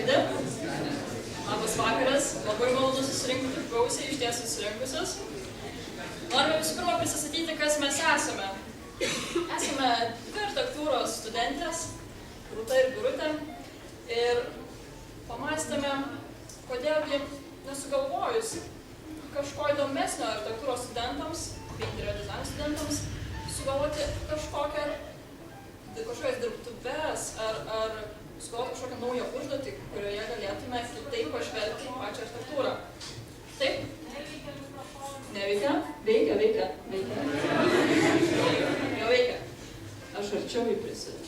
Sveiki. Labas vakaras. Labai malonu susirinkti gausiai iš ties susirinkusius. Norime visų pirma prisistatyti, kas mes esame. Esame dvi architektūros studentės, Rūta ir Birutė. Ir pamąstėme, kodėlgi nesugalvojus kažko įdomesnio architektūros studentams, bei interjero dizaino studentams, sugalvoti kažkokias dirbtuves ar sugalvoti kažkokią naują užduotį, kurioje galėtume kitaip pažvelgti į pačią architektūrą. Taip? Neveikia? Veikia. Jau veikia. Aš arčiau jį prisidėjau.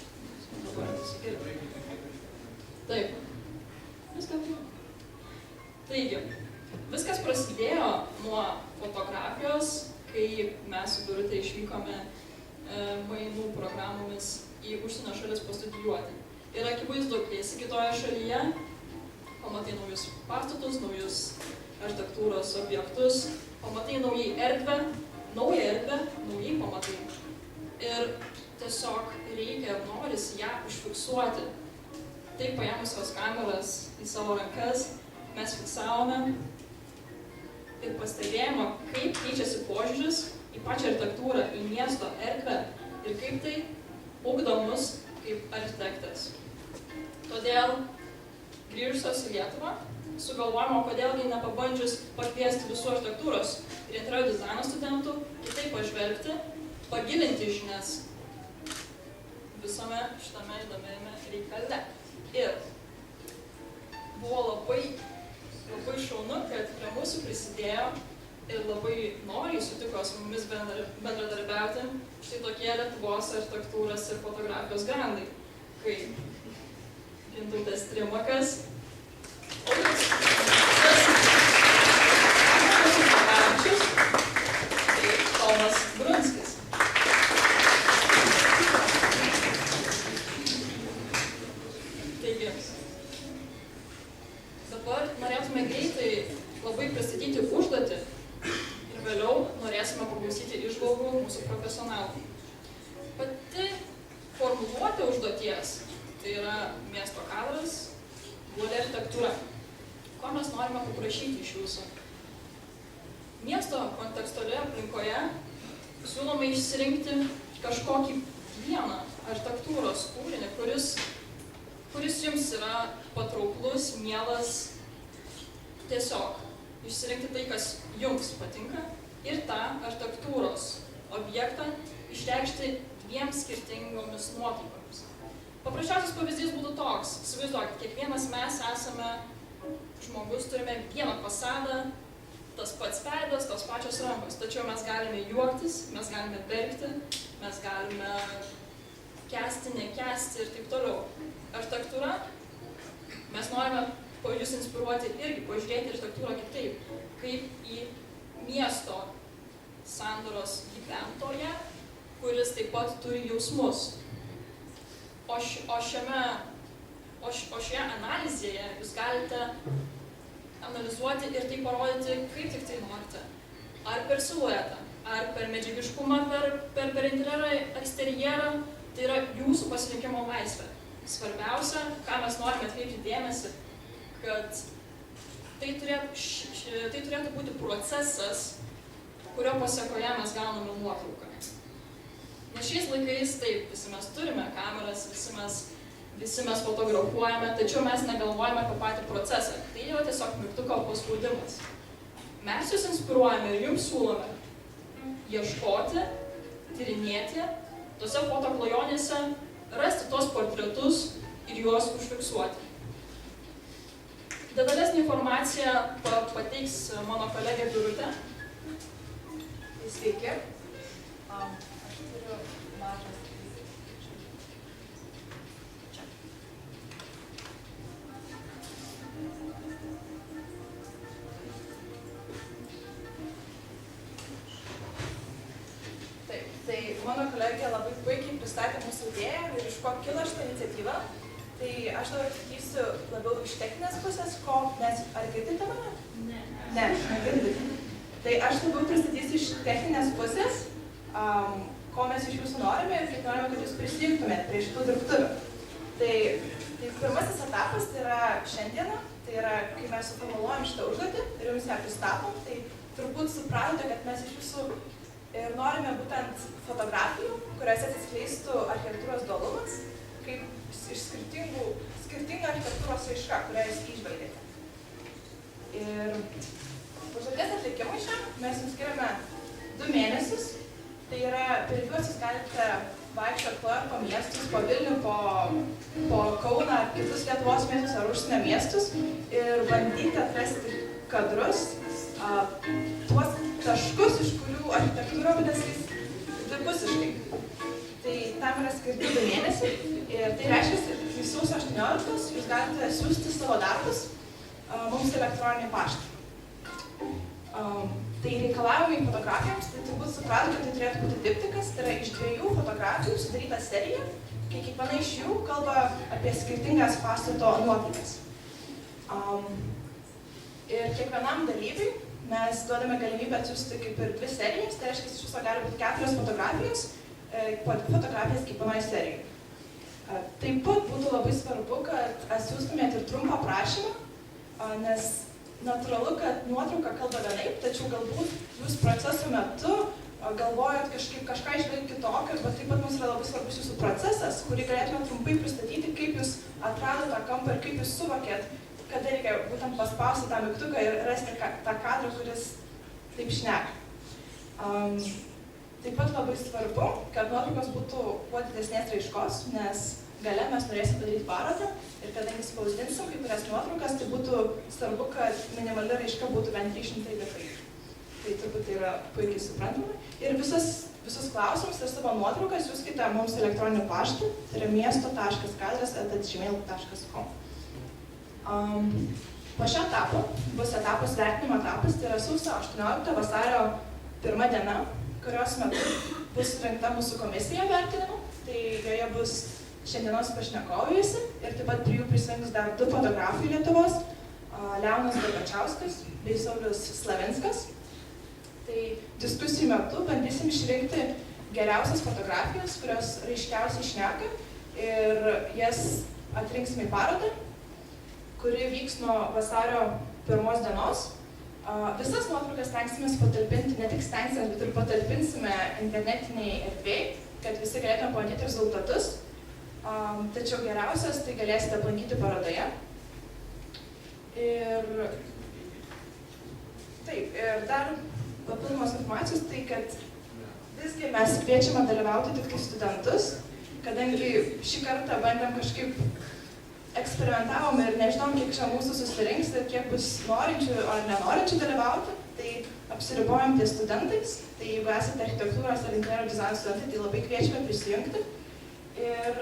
Taip. Viskas. Taigi, viskas prasidėjo nuo fotografijos, kai mes su Birute išvykome mainų programomis į užsienio šalis pastudijuoti. Ir akivaizdu, kai esi kitoje šalyje, pamatai naujus pastatus, naujus architektūros objektus, pamatai naują erdvę, naujai pamatai. Ir tiesiog reikia ir norisi ją užfiksuoti. Taip paėmusios kameras į savo rankas, mes fiksavome ir pastebėjome, kaip keičiasi požiūris į pačią architektūrą, į miesto erdvę ir kaip tai ugdo mus kaip architektas. Todėl, grįžusios į Lietuvą, sugalvojome, kodėlgi nepabandžius pakviesti visų architektūros ir interjero dizaino studentų, kitaip pažvelgti, pagilinti žinias visame šitame įdomiame reikale. Ir buvo labai šaunu, kad prie mūsų prisidėjo ir labai noriai sutiko su mumis bendradarbiauti štai tokie Lietuvos architektūros ir fotografijos grandai, kaip Gintautas Trimakas, ir Tomas Brunskis. Taigi, dabar norėtume greitai labai pristatyti užduotį ir vėliau norėsime paklausyti įžvalgų mūsų profesionalų. Pati formuluotė užduoties, tai yra miesto kadras, duali architektūra. Ko mes norime paprašyti iš jūsų? Miesto kontekstualioje aplinkoje siūlome išsirinkti kažkokį vieną architektūros kūrinį, kuris jums yra patrauklus, mielas, tiesiog išsirinkti tai, kas jums patinka ir tą architektūros objektą išreikšti dviem skirtingomis nuotaikomis. Paprasčiausias pavyzdys būtų toks. Įsivaizduokit, kiekvienas mes esame žmogus, turime vieną fasadą, tas pats veidas, tos pačios rankos. Tačiau mes galime juoktis, mes galime verkti, mes galime kęsti, nekęsti ir taip toliau. Architektūra, mes norime jūs inspiruoti irgi, pažiūrėti architektūrą kitaip, kaip į miesto sandaros gyventoją, kuris taip pat turi jausmus. O šioje analizėje jūs galite analizuoti ir tai parodyti, kaip tik tai norite. Ar per siluetą, ar per medžiagiškumą, per interjerą, eksterjerą, tai yra jūsų pasirinkimo laisvė. Svarbiausia, ką mes norime atkreipti dėmesį, kad tai turėtų būti procesas, kurio pasekoje mes gauname nuotrauką. Nes šiais laikais taip, visi mes turime kameras, visi mes fotografuojame, tačiau mes negalvojame apie patį procesą. Tai yra tiesiog mygtuko paspaudimas. Mes jūs inspiruojame ir jums siūlome ieškoti, tyrinėti, tose fotoklajonėse rasti tos portretus ir juos užfiksuoti. Detalesnį informaciją pateiks mano kolegė Birutė. Sveiki. Aš turiu mažas. Čia. Taip, tai mano kolegė labai puikiai pristatė mūsų idėją ir iš ko kilo šitą iniciatyvą. Tai aš dabar atsakysiu labiau iš techninės pusės, ar girdite mane? Ne, negirdite. Tai aš labiau pristatysiu iš techninės pusės, ko mes iš jūsų norime ir kaip norime, kad jūs prisijungtumėte prie šitų dirbtuvių. Tai Tai pirmasis etapas tai yra šiandiena, tai yra, kai mes suformuluojam šitą užduotį ir jums ją pristatom, tai turbūt supratote, kad mes iš jūsų ir norime būtent fotografijų, kuriuose atsiskleistų architektūros dualumas, kaip iš skirtinga architektūros raiška, kurią jūs įžvelgėte. Ir užduoties atlikimui šiam mes jums skiriame 2 mėnesius, tai yra per juos jūs galite vaikščioti po miestus, po Vilnių, po Kauną, kitus Lietuvos miestus ar užsienio miestus ir bandyti atrasti kadrus, tuos taškus, iš kurių architektūra vadinasi dvipusiškai. Tai tam yra skirti 2 mėnesiai ir tai reiškia, kad iki sausio 18 jūs galite siųsti savo darbus mums elektroninį paštą. Tai reikalavimai fotografijoms, tai turbūt suprato, kad tai turėtų būti diptikas, tai yra iš 2 fotografijų sudaryta serija, kai kiekviena iš jų kalba apie skirtingas pastato nuotaikas. Ir kiekvienam dalyviui mes duodame galimybę atsiųsti kaip ir 2 serijas, tai reiškia, iš viso gali būti 4 fotografijos, po 2 fotografijas kiekvienoje serijoje. Taip pat būtų labai svarbu, kad atsiųstumėte ir trumpą prašymą, nes natūralu, kad nuotrauka kalba vienaip, tačiau galbūt jūs proceso metu galvojat kažką išveikti kitokio, bet taip pat mums yra labai svarbus jūsų procesas, kurį galėtume trumpai pristatyti, kaip jūs atradote tą kampą ir kaip jūs suvokėt, kada reikia būtent paspausti tą mygtuką ir rasti tą kadrą, kuris taip šneka. Taip pat labai svarbu, kad nuotraukos būtų kuo didesnės raiškos, nes gale mes norėsim padaryti parodą ir kadangi spausdinsim kai kurias nuotraukas, tai būtų svarbu, kad minimali raiška būtų bent 300 bitai. Tai turbūt tai yra puikiai suprantama. Ir visus klausimus ir savo nuotraukas siųskite mums elektroniniu paštu, tai yra miesto.kadras@gmail.com. Po šio etapo bus etapas vertinimo etapas, tai yra sausio 18 vasario 1 diena, kurios metu bus surinkta mūsų komisija vertinimo, tai joje bus šiandienos pašnekovai visi ir taip pat prie jų prisijungs dar 2 fotografai Lietuvos, Leonas Gorbačiauskas bei Saulius Slavinskas. Tai diskusijų metu bandysim išrinkti geriausias fotografijas, kurios raiškiausiai šneka ir jas atrinksim į parodą, kuri vyks nuo vasario 1 dienos. Visas nuotraukas stengsimės patalpinti, ne tik stengsimės, bet ir patalpinsime internetiniai erdvėj, kad visi galėtume pamatyti rezultatus. Tačiau geriausias tai galėsite aplankyti parodoje. Ir dar papildomos informacijos, tai kad visgi mes kviečiame dalyvauti tik studentus, kadangi šį kartą bandėm kažkaip eksperimentavom ir nežinom, kiek čia mūsų susirinks ir kiek bus norinčių ar nenorinčių dalyvauti, tai apsiribojam ties studentais. Tai jeigu esate architektūros ar inžinerinio dizaino studentai, tai labai kviečiame prisijungti. Ir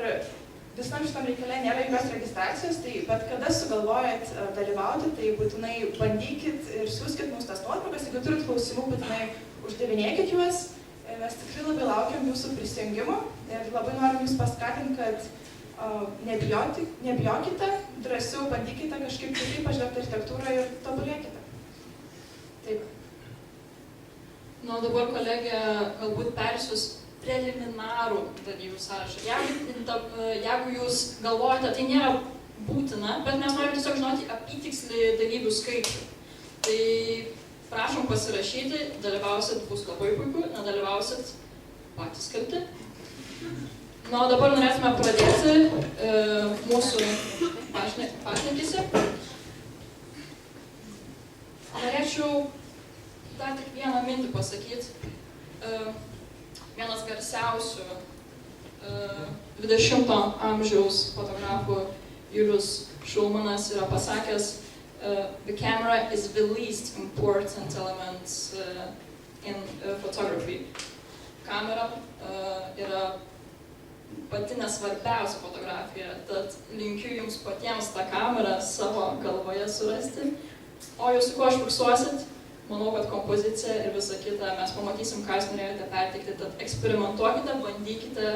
visam šitam reikalė nėra jokios registracijos, tai bet kada sugalvojat dalyvauti, tai būtinai bandykit ir siųskit mums tas nuotraukas, jeigu turit klausimų, būtinai uždavinėkit juos. Mes tikrai labai laukiam jūsų prisijungimo ir labai norim jūs paskatinti, kad nebijokite, drąsiau bandykite kažkaip kitaip pažvelgti architektūrą ir tobulėkite. Taip. Nu, dabar kolegė galbūt persius preliminarų dalyvių sąrašą. Jeigu jūs galvojate, tai nėra būtina, bet mes norime tiesiog žinoti apytikslį dalyvių skaičių. Tai prašom pasirašyti, dalyvausit bus labai puiku, nedalyvausit patys kalti. Na, o dabar norėtume pradėti mūsų pašnekesį. Norėčiau dar tik vieną mintį pasakyti. Vienas garsiausių 20 amžiaus fotografų Julius Šulmanas yra pasakęs the camera is the least important element in photography. Kamera yra pati nesvarbiausia fotografija, tad linkiu jums patiems tą kamerą savo galvoje surasti. O jūs su kuo užfiksuosit? Manau, kad kompozicija ir visa kita, mes pamatysim, ką jūs norėjote perteikti, tad eksperimentuokite, bandykite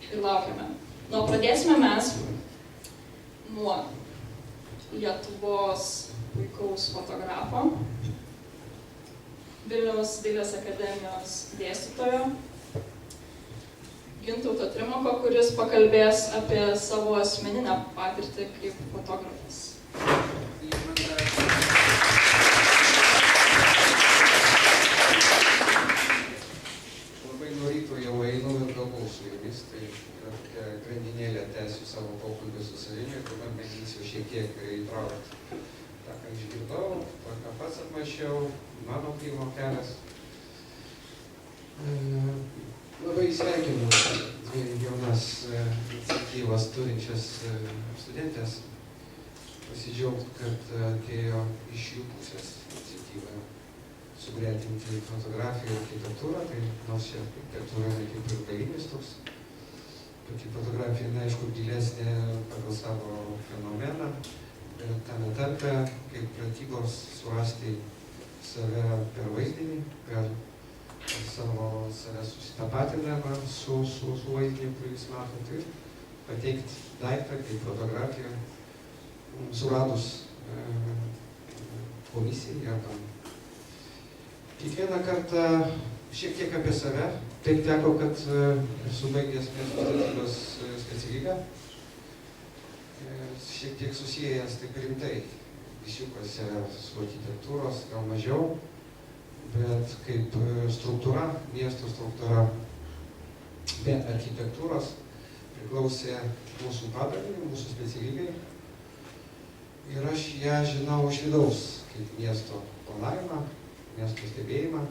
ir laukiame. Nu, pradėsime mes nuo Lietuvos puikaus fotografo, Vilniaus dailės akademijos dėstytojo, Gintauto Trimako, kuris pakalbės apie savo asmeninę patirtį kaip fotografas. Labai nuo ryto jau einu ir kalbu su jumis, tai yra tokia grandinėlė, tęsiu savo pokalbį su savimi ir dabar mėginsiu šiek tiek įtraukti tą, ką išgirdau, tą, ką pats apmačiau, mano krymo kelias. Labai sveikinu dvi jaunas iniciatyvas turinčias studentės. Pasidžiaugti, kad atėjo iš jų pusės iniciatyva sugretinti fotografiją ir architektūrą, tai nors čia architektūra yra kaip ir galinis toks. Pati fotografija, aišku, gilesnė pagal savo fenomeną, bet tame tarpe kaip pratybos surasti save per vaizdinį, per savo save susitapatinimą su vaizdiniu, kurį jūs matote, ir pateikti daiktą kaip fotografiją, suradus komisijai arba kiekvieną kartą šiek tiek apie save. Taip teko, kad esu baigęs miesto statybos specialybę, šiek tiek susijęs taip rimtai visiukose su architektūros, gal mažiau, bet kaip struktūra, miesto struktūra be architektūros priklausė mūsų padaliniui, mūsų specialybei. Ir aš ją žinau iš vidaus, kaip miesto planavimą, miesto stebėjimą,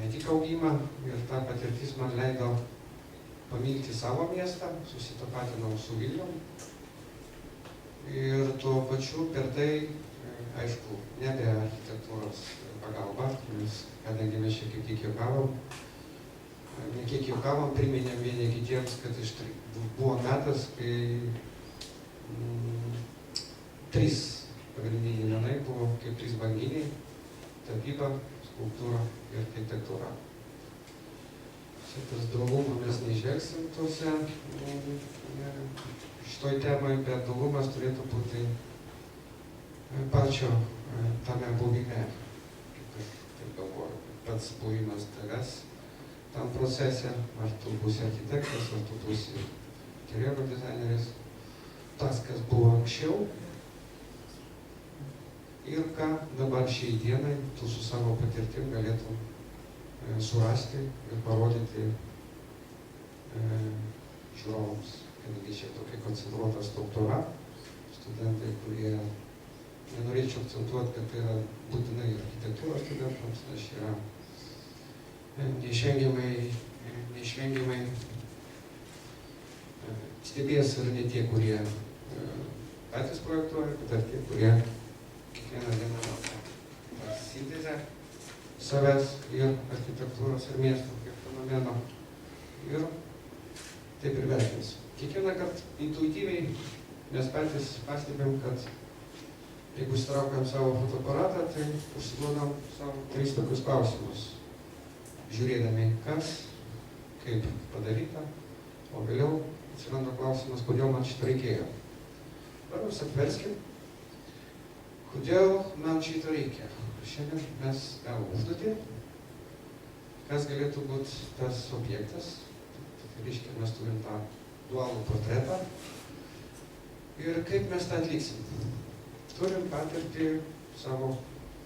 ne tik augimą, ir ta patirtis man leido pamilti savo miestą, susitapatinau su Vilnium. Ir tuo pačiu per tai, aišku, nebe architektūros pagalba, nes kadangi mes čia kaip tik juokavom, ne kiek juokavom, priminėm vieni kitiems, kad buvo metas, kai trys pagrindiniai menai buvo kaip trys banginiai: tapyba, skulptūra ir architektūra. Šitas dualumą mes neižvelgsim tose šitoj temai, bet dualumas turėtų būti pačio tame buvime, kaip aš taip galvoju, pats buvimas tavęs tam procese, ar tu būsi architektas, ar tu būsi interjero dizaineris, tas, kas buvo anksčiau, ir ką dabar šiai dienai tu su savo patirtim galėtum surasti ir parodyti žiūrovams, kadangi čia tokia koncentruota struktūra, studentai, kurie, nenorėčiau akcentuoti, kad tai yra būtinai architektūros studentams, nes yra neišvengiamai stebės ir ne tie, kurie patys projektuoja, bet ir tie, kurie kiekvieną dieną tą sintezę savęs ir architektūros ir miesto kaip fenomeno. Ir taip ir vertins. Kiekvieną kartą intuityviai mes patys pastebėm, kad jeigu įsitraukiam savo fotoaparatą, tai užsiduodam savo 3 tokius klausimus. Žiūrėdami, kas, kaip padaryta, o vėliau atsiranda klausimas, kodėl man šito reikėjo. Dabar mes apverskim, kodėl man šito reikia. Šiandien mes gavom užduotį, kas galėtų būti tas objektas. Tai reiškia, mes turim tą dualų portretą. Ir kaip mes tą atliksim. Turim patirtį savo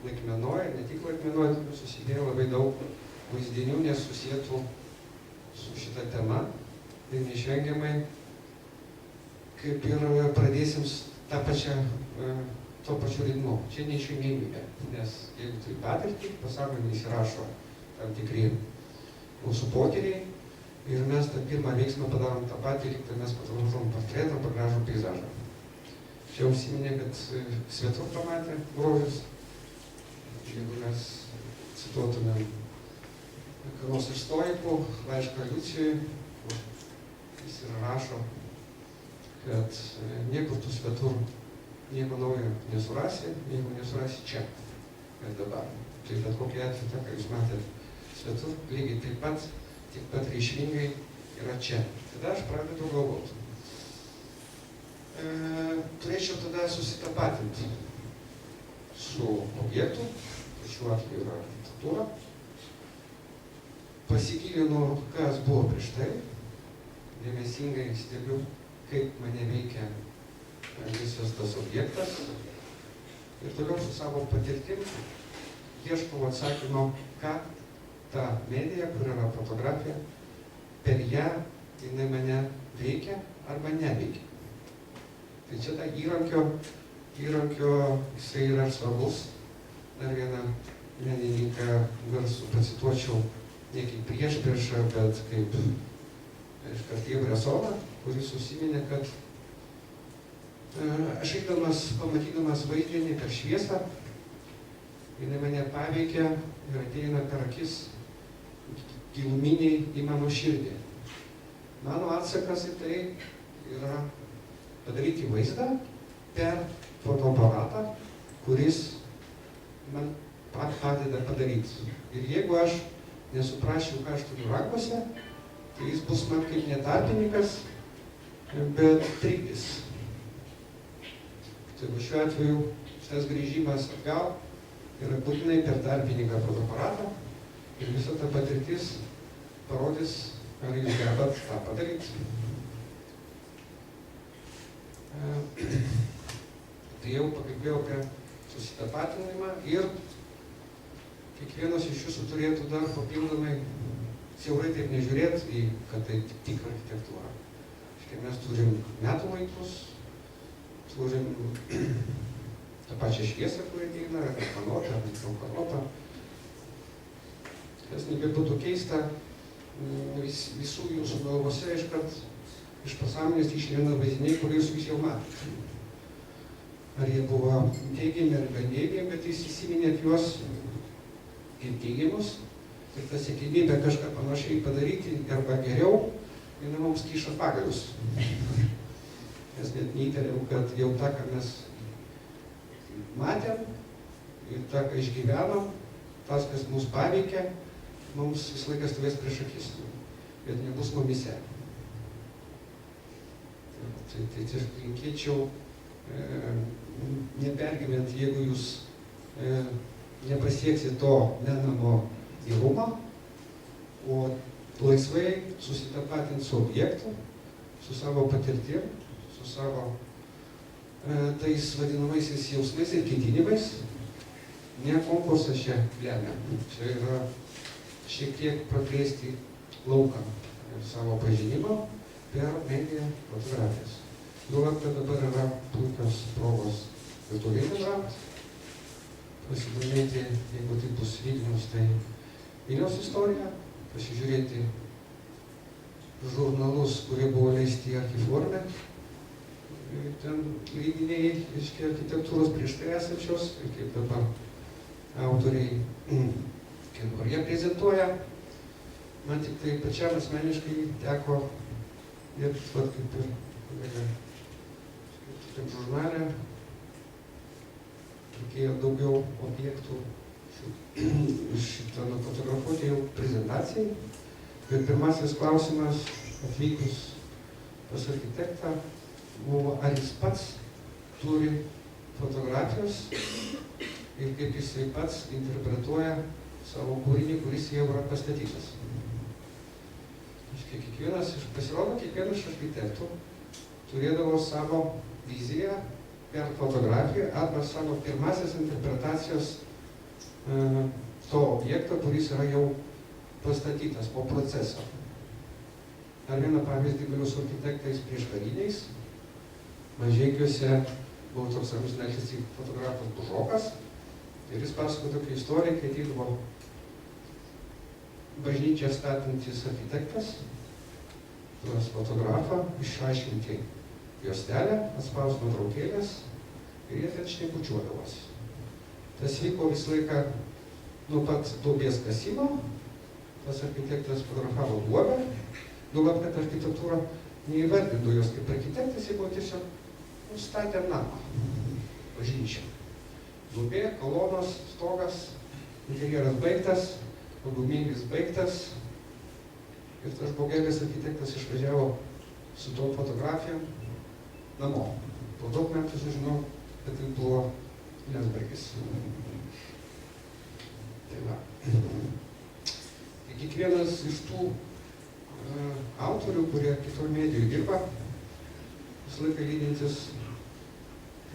laikmenoje, ne tik laikmenoje, susidėjo labai daug vaizdinių nesusietų su šita tema. Tai neišvengiamai, kaip ir pradėsim tą pačią tuo pačiu ritmu. Čia neišvengiamybė, nes jeigu tai patirtį, pasąmonėje įsirašo tam tikri mūsų potyriai ir mes tą pirmą veiksmą padarom tą patį, tai mes fotografuojam portretą arba gražų peizažą. Čia užsiminė, kad svetur pamatė grožius. Jeigu mes cituotumėm vienos iš stoikų, laišką Liucijui, jis ir rašo, kad niekur tu svetur nieko naujo nesurasi, jeigu nesurasi čia, ir dabar. Tai bet kokia atveju, ką jūs matėt svetur, lygiai taip pat, tik pat reikšmingai yra čia. Tada aš pradedu galvoti. Turėčiau tada susitapatinti su objektu, šiuo atveju yra architektūra, pasigilinu, kas buvo prieš tai, dėmesingai stebiu, kaip mane veikia visas tas objektas ir toliau su savo patirtim ieškau atsakymo, ką ta medija, kur yra fotografija, per ją jinai mane veikia arba neveikia. Tai čia ta įrankio jisai yra svarbus. Dar vieną menininką garsų pacituočiau ne kaip priešpriešą, bet kaip Cartier-Bressoną, kuris užsiminė, kad aš pamatydamas vaidmenį per šviesą, jinai mane paveikia ir ateina per akis giluminiai į mano širdį. Mano atsakas į tai yra padaryti vaizdą per fotoaparatą, kuris man padeda padaryti. Ir jeigu aš nesuprasčiau, ką aš turiu rankose, tai jis bus man kaip ne tarpininkas, bet trikdis. Tai šiuo atveju šitas grįžimas atgal yra būtinai per tarpininką fotoaparatą ir visa ta patirtis parodys, ar jūs gebat tą padaryti. Tai jau pakalbėjau apie susitapatinimą ir kiekvienas iš jūsų turėtų dar papildomai siaurai taip nežiūrėti, kad tai tik architektūra. Mes turim metų laikus, turim tą pačią šviesą, kuri ateina, ar kanotą, ar mikrokanotą. Kas nebebūtų keista, visų jūsų galvose iškart iš pasąmonės išlenda vaizdiniai, kuriuos jūs jau matėte. Ar jie buvo teigiami ar neigiami, bet jūs įsiminėt juos kaip teigiamus ir ta siekiamybė kažką panašiai padaryti arba geriau, jinai mums kiša pagalius. Mes net neįtarėm, kad jau tą, ką mes matėm ir tą, ką išgyvenom, tas, kas mus paveikia, mums vis laikas stovės prieš akis, bet nebus mumise. Tai tiesiog linkėčiau nepergyvent, jeigu jūs nepasieksit to menamo gerumo, o laisvai susitapatinti su objektu, su savo patirtim, su savo tais vadinamaisiais jausmais ir ketinimais. Ne konkursas čia lemia. Čia yra šiek tiek praplėsti lauką savo pažinimo per mediją fotografijas. Juolab, kad dabar yra puikios progos virtualiai bendrauti, pasidomėti, jeigu tai bus Vilnius, tai Vilniaus istorija, pasižiūrėti žurnalus, kurie buvo leisti archiforme, ten leidiniai iš architektūros prieš tai esančios, ir kaip dabar autoriai, kur jie prezentuoja. Man tik tai pačiam asmeniškai teko dirbti, kaip ir kaip žurnale, reikėjo daugiau objektų šitą nufotografuoti jau prezentacijai. Ir pirmasis klausimas atvykus pas architektą buvo, ar jis pats turi fotografijos ir kaip jisai pats interpretuoja savo kūrinį, kuris jau yra pastatytas. Pasirodo, kiekvienas iš architektų turėdavo savo viziją per fotografiją arba savo pirmasis interpretacijos to objekto, kuris yra jau pastatytas po proceso. Dar vieną pavyzdį galiu su architektais prieškariniais. Mažeikiuose buvo toks amžinatilsį fotografas Bužokas ir jis pasakojo tokią istoriją, kai ateidavo bažnyčią statantis architektas, tuos fotografą, išaiškinti juostelę, atspaus nuotraukėlės ir jie ten šnekučiuodavosi. Tas vyko visą laiką nuo pat duobės kasimo. Tas architektas fotografavo duobę, juolab, kad architektūra neįvardino jos kaip architektas, jie buvo tiesiog statė namą, bažnyčią. Duobė, kolonos, stogas, interjeras baigtas, paguminis baigtas. Ir tas žmogelis architektas išvažiavo su tom fotografijom namo. Po daug metų sužinau, kad tai buvo Liandsbergis. Tai va. Tai kiekvienas iš tų autorių, kurie kitur medijų dirba, visą laiką lydintis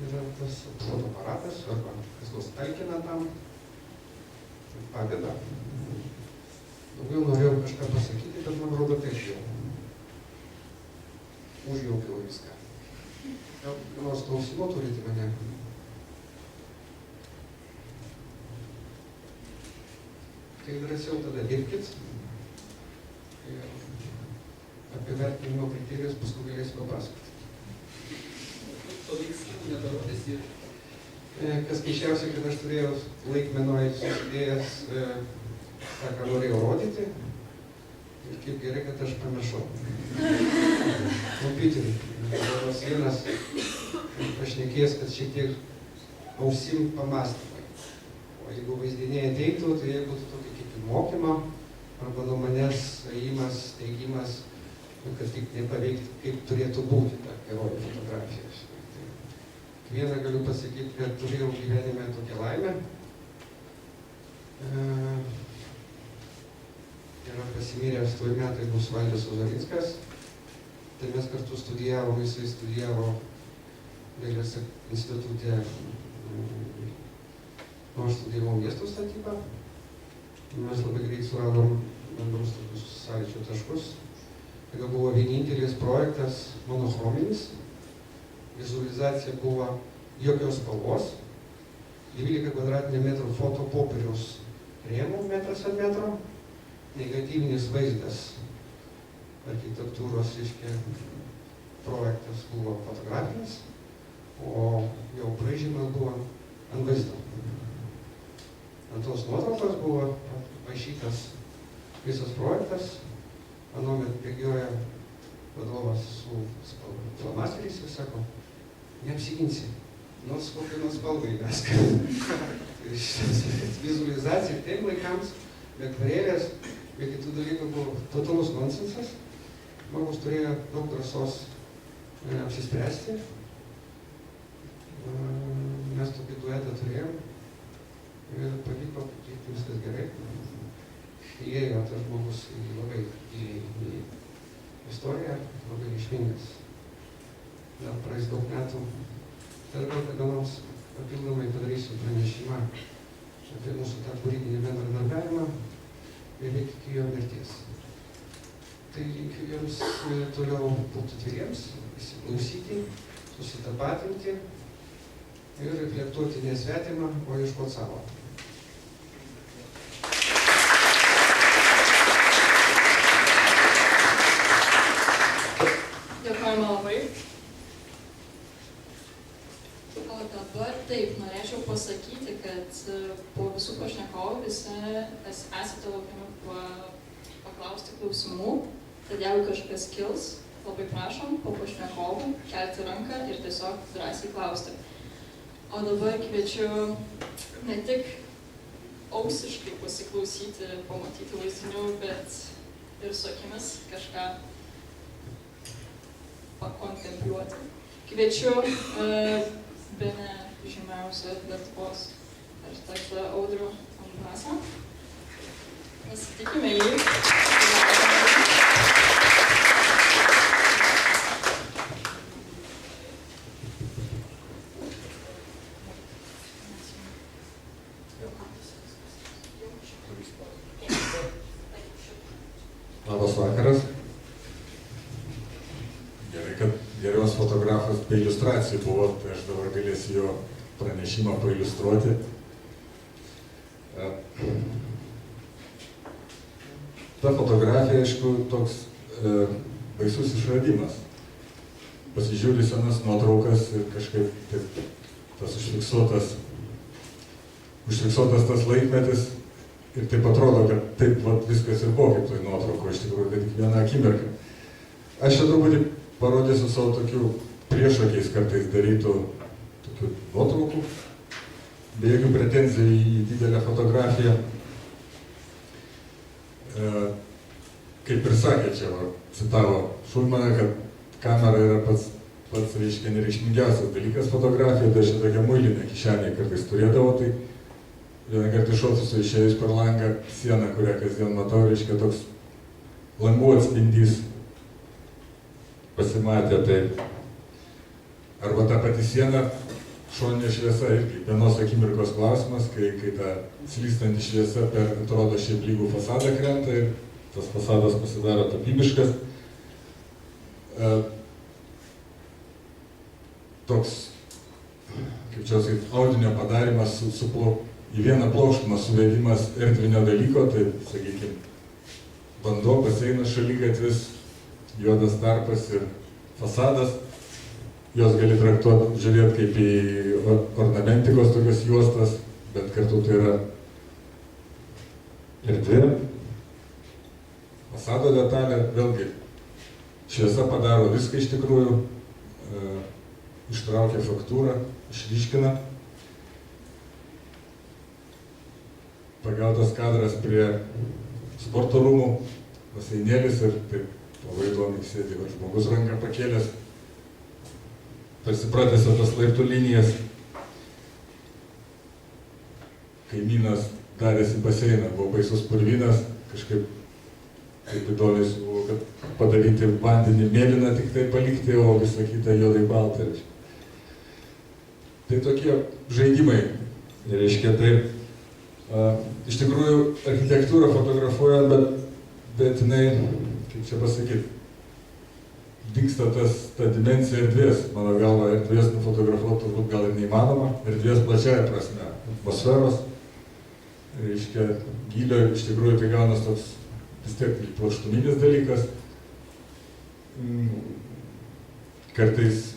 yra tas fotoaparatas arba kas nors talkina tam, padeda. Daugiau norėjau kažką pasakyti, bet man rodo taip jau. Užjaukiau viską. Gal nors klausimų turite mane? Tai drąsiau tada dirbkit. Ir apie vertinimo kriterijus paskui galėsiu papasakoti. Kas keiščiausia, kad aš turėjau laikmenoj susidėjęs tą, ką norėjau rodyti. Ir kaip gerai, kad aš pamiršau. Kompiuterį. Nors vienas pašnekėjęs, kad šiek tiek ausim pamastymai. O jeigu vaizdiniai ateitų, tai jie būtų tokie kaip į mokymą, arba nuo manęs ėjimas, teigimas, kad tik nepaveikti, kaip turėtų būti ta geroji fotografijos. Vieną galiu pasakyti, kad turėjau gyvenime tokią laimę. Yra pasimiręs tuoj metai bus Valdis Ozarinskas. Tai mes kartu studijavom, jisai studijavo Dailės institute, aš studijavau miestų statybą. Mes labai greit suradom bendrus tokius sąlyčio taškus. Tai buvo vienintelis projektas monochrominis. Vizualizacija buvo jokios spalvos, 12 kvadratinių metrų fotopopieriaus rėmų metras ant metro, negatyvinis vaizdas, architektūros, reiškia, projektas buvo fotografinis, o jau braižymas buvo ant vaizdo. Ant tos nuotraukos buvo paišytas visas projektas, anuomet bėgioja vadovas su flomasteriais ir sako, neapsiginsi, nors kokią nors spalvą įvesk. Vizualizacija tiem laikams, be akvarelės, be kitų dalykų buvo totalus nonsensas. Žmogus turėjo daug drąsos apsispręsti. Mes tokį duetą turėjom ir pavyko, kaip viskas gerai. Įėjo tas žmogus labai į istoriją, labai išmingas. Dar praeis daug metų. Dar gal kada nors papildomai padarysiu pranešimą apie mūsų tą kūrybinį bendradarbiavimą beveik iki jo mirties. Tai linkiu jums toliau būti tviriems, įsiklausyti, susitapatinti ir reflektuoti ne svetimą, o ieškoti savo. Dėkojame labai. O dabar taip, norėčiau pasakyti, kad po visų pašnekovų visi esate laukiami paklausti klausimų. Tad jeigu kažkas kils, labai prašom po pašnekovų kelti ranką ir tiesiog drąsiai klausti. O dabar kviečiu ne tik ausiškai pasiklausyti, pamatyti vaizdinių, bet ir su akimis kažką pakontempliuoti. Kviečiu bene žymiausią Lietuvos architektą Audrių Ambrasą. Pasitikime jį. Labas vakaras. Gerai, kad geriausias fotografas be iliustracijų buvo, tai aš dabar galėsiu jo pranešimą pailiustruoti. Ta fotografija, aišku, toks baisus išradimas. Pasižiūri senas nuotraukas ir kažkaip taip, tas užfiksuotas tas laikmetis ir taip atrodo, kad taip viskas ir buvo kaip toj nuotrauko, iš tikrųjų, tai tik viena akimirka. Aš čia truputį parodysiu savo tokių priešakiais kartais darytų tokių nuotraukų, be jokių pretenzijų į didelę fotografiją. Kaip ir sakė čia, citavo Šulmaną, kad kamera yra pats reiškia nereikšmingiausias dalykas fotografijoje, tai aš tokia muilinė kišenė kartais turėdavo, tai vieną kartą iš ofiso išėjus per langą, sieną, kurią kasdien matau, reiškia toks langų atspindys pasimatė. Tai arba ta pati siena, šoninė šviesa irgi vienos akimirkos klausimas, kai ta slystanti šviesa per, atrodo, šiaip lygų fasadą krenta ir tas fasadas pasidaro tapybiškas. Toks, kaip čia sakyti, audinio padarimas į vieną plokštumą suvedimas erdvinio dalyko, tai, sakykime, vanduo, baseinas, šaligatvis, juodas tarpas ir fasadas. Jos gali traktuoti, žiūrėti kaip į ornamentikos tokios juostas, bet kartu tai yra erdvė. Fasado detalė, vėlgi, šviesa padaro viską iš tikrųjų, ištraukia faktūrą, išryškina. Pagautas kadras prie sporto rūmų, baseinėlis ir taip labai įdomiai sėdi žmogus ranką pakėlęs, tarsi pratęsia tas laiptų linijas. Kaimynas darėsi baseiną, buvo baisus purvynas, kažkaip taip įdomiai buvo, kad padaryti vandenį mėlyną, tik tai palikti, o visą kitą juodai baltą. Tai tokie žaidimai, reiškia, tai iš tikrųjų architektūrą fotografuojant, bet jinai, kaip čia pasakyti, dingsta ta dimensija erdvės. Mano galva, erdvės nufotografuoti turbūt gal ir neįmanoma, erdvės plačiaja prasme, atmosferos, reiškia, gylio, iš tikrųjų tai gaunas toks vis tiek plokštuminis dalykas. Kartais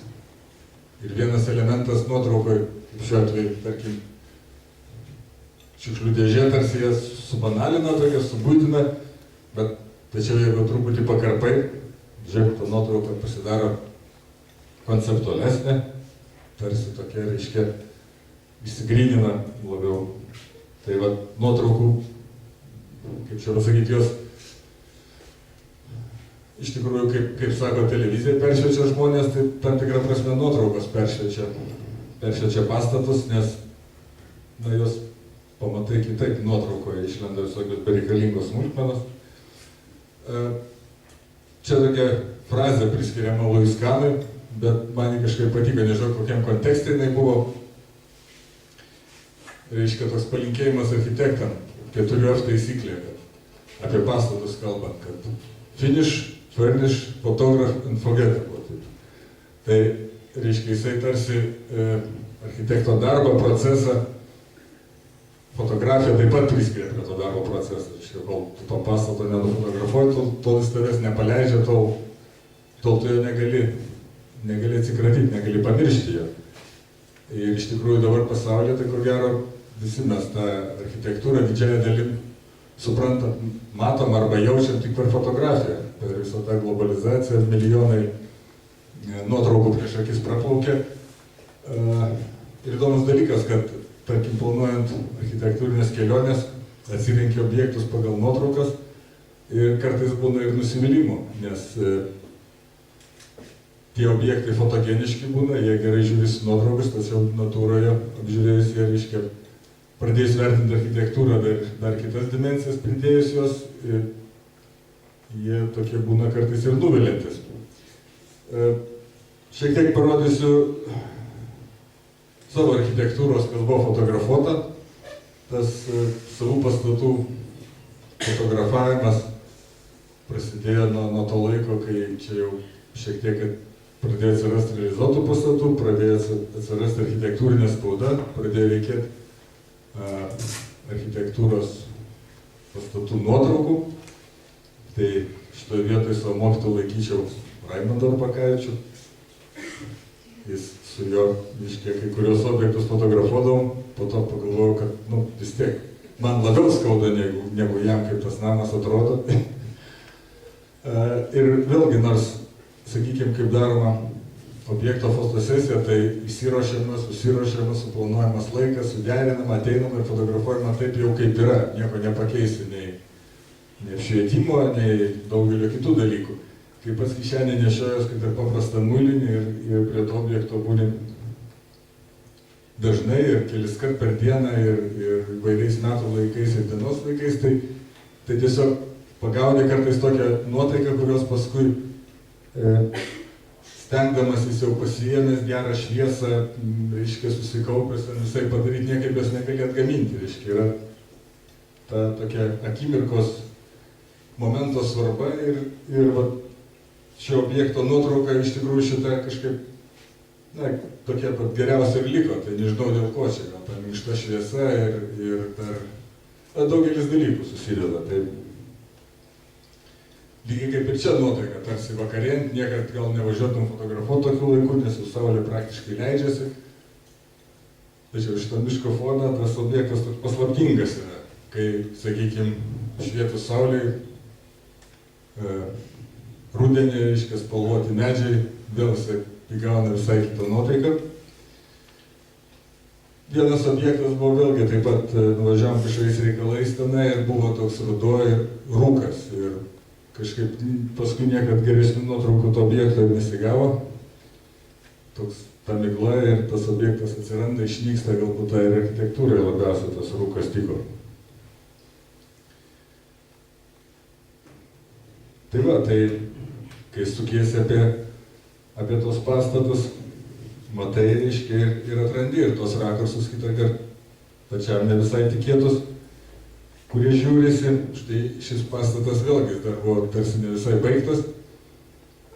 ir vienas elementas nuotraukoje, kaip šiuo atveju, tarkim, šiukšlių dėžė tarsi jas subanalina, tokia subūtina, bet tačiau jeigu truputį pakarpai, žiūrėk, ta nuotrauka pasidaro konceptualesnė, tarsi tokia, reiškia, įsigrynina labiau. Tai va, nuotraukų, kaip čia pasakyti, jos iš tikrųjų, kaip sako, televizija peršviečia žmonės, tai tam tikrą prasme nuotraukos peršviečia pastatus, nes, na, jos pamatai kitaip, nuotraukoje išlenda visokios bereikalingos smulkmenos. Čia tokia frazė priskiriama Louis Kahnui, bet man kažkaip patiko, nežinau, kokiam kontekste jinai buvo. Reiškia, toks palinkėjimas architektam, 4F taisyklė, kad apie pastatus kalbant, kad finish, furnish, photograph and forgettable. Tai reiškia, jisai tarsi architekto darbo procesą, fotografija taip pat priskiria prie to darbo procesą. Reiškia, kol tu to pastato nenufotografuoji, tol jis tavęs nepaleidžia, tol tu jo negali atsikratyti, negali pamiršti jo. Ir iš tikrųjų dabar pasaulyje, tai ko gero, visi mes tą architektūrą didžiąją dalim suprantam, matom arba jaučiam tik per fotografiją. Per visą tą globalizaciją milijonai nuotraukų prieš akis praplaukia. Ir įdomus dalykas, kad, tarkim, planuojant architektūrinės kelionės, atsirenki objektus pagal nuotraukas ir kartais būna ir nusivylimų, nes tie objektai fotogeniški būna, jie gerai žiūrisi nuotraukas, tačiau natūroje apžiūrėjus jie, reiškia, pradėjus vertinti architektūrą dar kitas dimensijas pridėjus jos, jie tokie būna kartais ir nuviliantis. Šiek tiek parodysiu savo architektūros, kas buvo fotografuota. Tas savų pastatų fotografavimas prasidėjo nuo to laiko, kai čia jau šiek tiek pradėjo atsirasti realizuotų pastatų, pradėjo atsirasti architektūrinė spauda, pradėjo reikėti architektūros pastatų nuotraukų. Tai šitoje vietoje savo mokytoju laikyčiau Raimondą Arbakavičių. Jis su juo, reiškia, kai kurios objektus fotografuodavom, po to pagalvojau, kad, vis tiek, man labiau skauda negu jam, kaip tas namas atrodo. Ir vėlgi, nors, sakykime, kaip daroma objekto fotosesija, tai įsiruošiamas, suplanuojamas laikas, suderinama, ateinama ir fotografuojama taip jau kaip yra, nieko nepakeisi, nei apšvietimo, nei daugelio kitų dalykų. Kai pats kišenė nešiojos, kad ir paprastą muilinį ir prie to objekto būni dažnai ir kelis kart per dieną ir įvairiais metų laikais ir dienos laikais, tai tiesiog pagauni kartais tokią nuotaiką, kurios paskui stengdamasis jau pasiėmęs gerą šviesą, reiškia susikaupęs, visai padaryti niekaip jos negali atgaminti, reiškia yra ta tokia akimirkos momento svarba ir va, šio objekto nuotrauka iš tikrųjų šitą kažkaip, na, tokia pat geriausia ir liko, tai nežinau dėl ko čia, gal ta minkšta šviesa ir dar daugelis dalykų susideda. Tai lygiai kaip ir čia nuotaika, tarsi vakarėjant, niekad gal nevažiuotum fotografuoti tokiu laiku, nes jau saulė praktiškai leidžiasi. Tačiau šitą miško foną tas objektas toks paslaptingas yra, kai, sakykime, švietus saulėj, rudenį, reiškia, spalvoti medžiai, vėl įgauna visai kitą nuotaiką. Vienas objektas buvo vėlgi, taip pat nuvažiavom kažkokiais reikalais tenai ir buvo toks ruduo ir rūkas. Ir kažkaip paskui niekad geresnių nuotraukų to objekto nesigavo. Toks ta migla ir tas objektas atsiranda, išnyksta, galbūt tai ir architektūrai labiausiai tas rūkas tiko. Tai va, tai kai sukiesi apie tos pastatus, matai, reiškia, ir atrandi ir tos rakursus kitą kartą pačiam ne visai tikėtus, kurie žiūrėsi. Štai šis pastatas vėlgi dar buvo tarsi ne visai baigtas,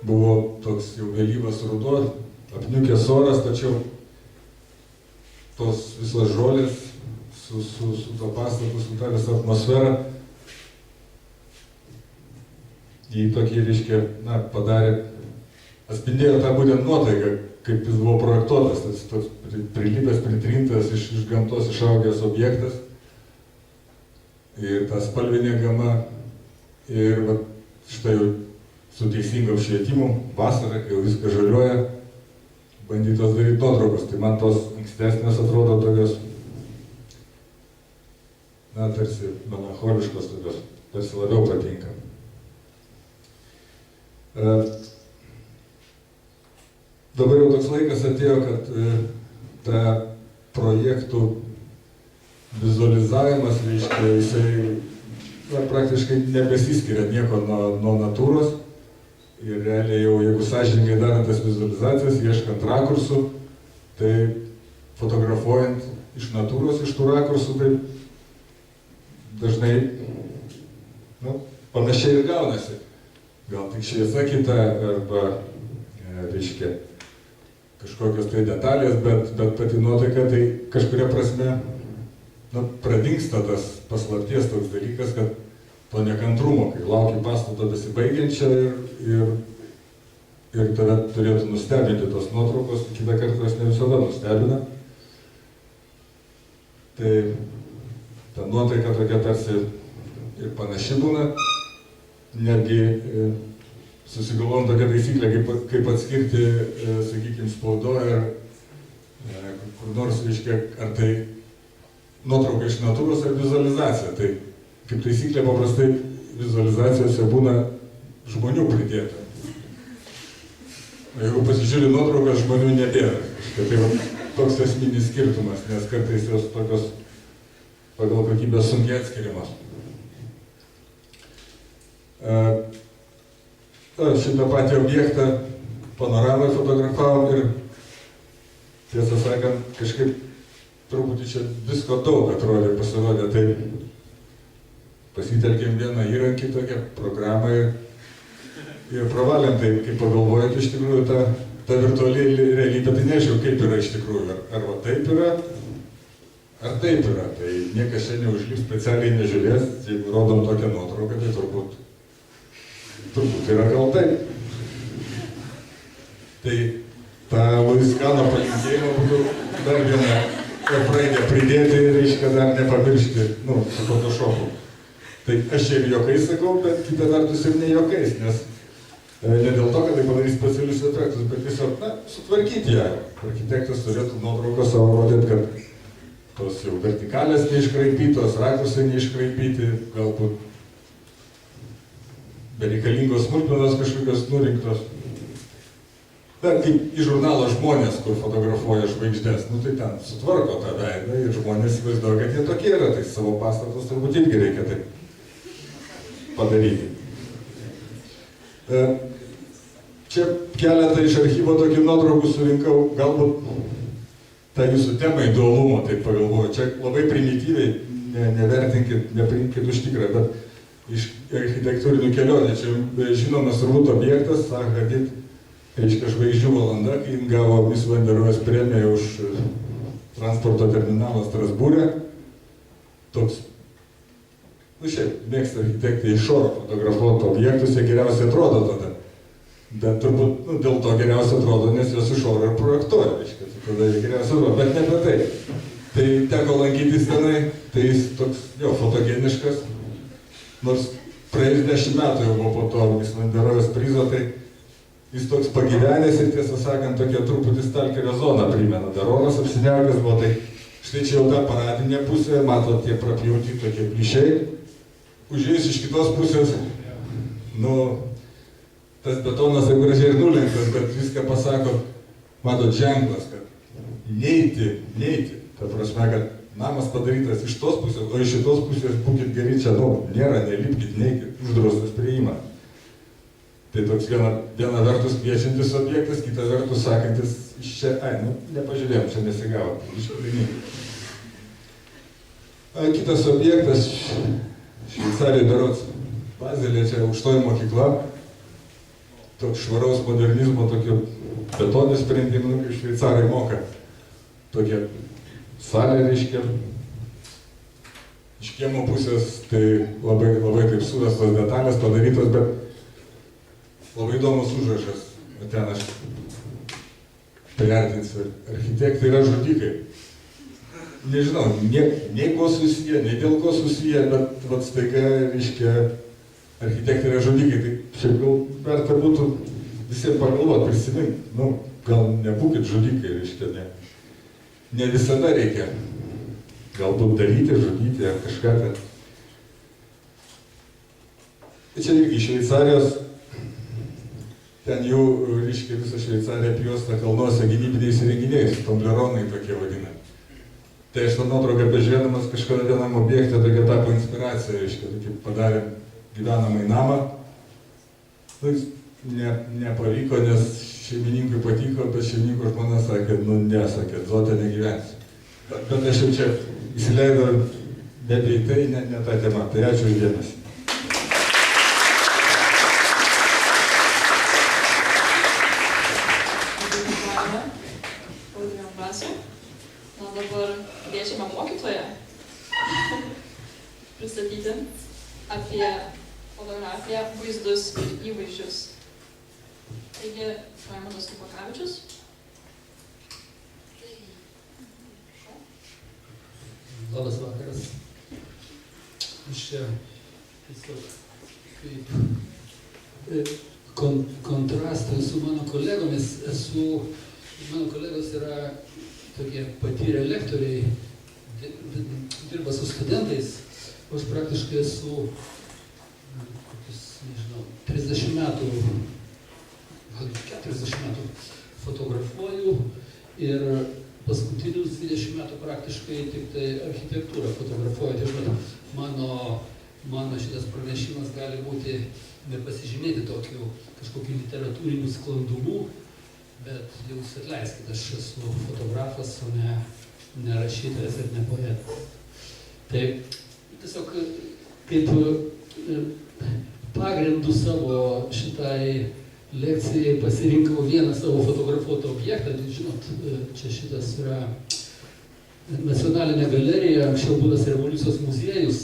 buvo toks jau vėlyvas ruduo, apniukęs oras, tačiau tos visos žolės su to pastatu, su ta visa atmosfera, jį tokį, reiškia, na, padarė, atspindėjo tą būtent nuotaiką, kaip jis buvo projektuotas, tas toks prilipęs, pritrintas iš gamtos išaugęs objektas ir ta spalvinė gama ir va, štai jau su teisingu apšvietimu vasarą, kai jau viskas žaliuoja, bandytos daryti nuotraukos, tai man tos ankstesnės atrodo tokios, na, tarsi melancholiškos tokios, tarsi labiau patinka. Dabar jau toks laikas atėjo, kad ta projektų vizualizavimas, reiškia, jisai praktiškai nebesiskiria nieko nuo natūros ir realiai jau, jeigu sąžiningai darant tas vizualizacijas, ieškant rakursų, tai fotografuojant iš natūros, iš tų rakursų, tai dažnai, nu, panašiai ir gaunasi. Gal tik šviesa kita arba, reiškia, kažkokios tai detalės, bet pati nuotaika tai kažkuria prasme, nu, pradingsta tas paslapties toks dalykas, kad to nekantrumo, kai lauki pastato besibaigiančio ir tave turėtų nustebinti tos nuotraukos, kitą kartą jos ne visada nustebina. Tai ta nuotaika tokia tarsi ir panaši būna. Netgi susigalvojom tokią taisyklę, kaip atskirti, sakykime, spaudoje ar kur nors, reiškia, ar tai nuotrauka iš natūros ar vizualizacija. Tai kaip taisyklė paprastai vizualizacijose būna žmonių pridėta. Jeigu pasižiūri nuotrauką, žmonių nebėra. Tai va, toks esminis skirtumas, nes kartais jos tokios pagal kokybę sunkiai atskiriamos. Šitą patį objektą panoramai fotografavom ir, tiesą sakant, kažkaip truputį čia visko daug atrodė, pasirodė, tai pasitelkėm vieną įrankį, tokią programą ir pravalėm, tai kaip pagalvojant, iš tikrųjų ta virtuali realybė, tai nežinau, kaip yra iš tikrųjų, ar va taip yra, ar taip yra, tai niekas čia neužlips, specialiai nežiūrės, jeigu rodom tokią nuotrauką, tai turbūt yra gal taip. Tai tą Luiskano palinkėjimą būtų dar vieną raidę pridėti ir, reiškia, dar nepamiršti, nu, su Photoshopu. Tai aš čia ir juokais sakau, bet kita vertus ir ne juokais, nes ne dėl to, kad tai padarys specialius efektus, bet tiesiog, na, sutvarkyti ją. Architektas turėtų nuotrauką savo rodyti, kad tos jau vertikalės neiškraipytos, rakursai neiškraipyti, galbūt bereikalingos smulkmenos kažkokios nurinktos. dar kaip į žurnalo Žmonės, kur fotografuoja žvaigždės, nu tai ten sutvarko tą veidą ir žmonės įvaizduoja, kad jie tokie yra, tai savo pastatus turbūt irgi reikia taip padaryti. Čia keletą iš archyvo tokių nuotraukų surinkau, galbūt tą jūsų temą dualumo, taip pagalvoju. Čia labai primityviai, nevertinkit, nepriimkit už tikrą, bet iš architektūrinių kelionių. Čia žinomas turbūt objektas, Hadid, reiškia žvaigždžių valanda, kai jin gavo Miss Van der Rohe premiją už transporto terminalą Strasbūre. Toks, nu šiaip, mėgsta architektai iš oro fotografuoti objektus, jie geriausiai atrodo tada. Bet turbūt dėl to geriausiai atrodo, nes juos iš oro ir projektuoja, reiškia, tada jie geriausiai atrodo, bet ne apie tai. Tai teko lankytis tenai, tai jis toks, jo, fotogeniškas, nors praėjus 10 metų jau buvo po to Miss Van der Rohe prizo, tai jis toks pagyvenęs ir tiesą sakant, tokia truputį stalkerio zoną primena. Daronas apsiniaukęs buvo, tai štai čia jau ta paradinė pusė, matot tie prapjauti tokie plyšiai. Užėjus iš kitos pusės, nu, tas betonas tai gražiai ir nulenktas, bet viską pasako, matot, ženklas, kad neiti. Ta prasme, kad namas padarytas iš tos pusės, o iš šitos pusės būkit geri, čia, nu, nėra, nelipkit, neikit, uždraustas priėjimas. Tai toks viena vertus kviečiantis objektas, kita vertus sakantis, iš čia, nu, nepažiūrėjom, čia nesigavo, iškūrinykit. Kitas objektas, Šveicarijoje berods, Bazelė, čia aukštoji mokykla, toks švaraus modernizmo, tokio betonio sprendimų, kaip šveicarai moka. Tokia salė, reiškia, iš kiemo pusės, tai labai taip suvestos detalės padarytos, bet labai įdomus užrašas, ten aš priartinsiu. Architektai yra žudikai. Nežinau, nei ko susiję, nei dėl ko susiję, bet staiga, reiškia, architektai yra žudikai. Tai šiaip gal verta būtų visiems pagalvoti, prisiminti. Nu, gal nebūkit žudikai, reiškia, ne visada reikia. Galbūt daryti, žudyti ar kažką ten. Tai čia irgi Šveicarijos. Ten jau, reiškia, visą Šveicariją apjuosta kalnuose gynybiniais įrenginiais, tombleronai tokie vadina. Tai aš tą nuotrauką bežiūrėdamas kažkada vienam objekte tokia tapo inspiracija, reiškia, tokį padarėm gyvenamąjį namą. Nu, jis nepavyko, nes šeimininkui patiko, bet šeimininko žmona sakė, nu nesakė, zote negyvensiu. Bet aš jau čia įsileidau nebe į tai, ne tą temą. Tai ačiū už dėmesį. Na dabar kviečiame mokytoją pristatyti apie fotografiją, vaizdus ir įvaizdžius. Taigi, Raimondas Kupakavičius. Labas vakaras. Aš čia tiesiog kaip kontrastai su mano kolegomis mano kolegos yra tokie patyrę lektoriai, dirba su studentais, o aš praktiškai esu, nežinau, 30 metų, gal 40 metų fotografuoju ir paskutinius 20 metų praktiškai tik tai architektūrą fotografuoju. Tai žinot, mano šitas pranešimas gali būti nepasižymėti tokiu kažkokiu literatūriniu sklandumu, bet jūs atleiskit, aš esu fotografas, o ne rašytojas ir ne poetas. Tai tiesiog kaip pagrindų savo šitai lekcijai pasirinkau vieną savo fotografuotą objektą. Žinot, čia šitas yra Nacionalinė galerija, anksčiau buvęs Revoliucijos muziejus,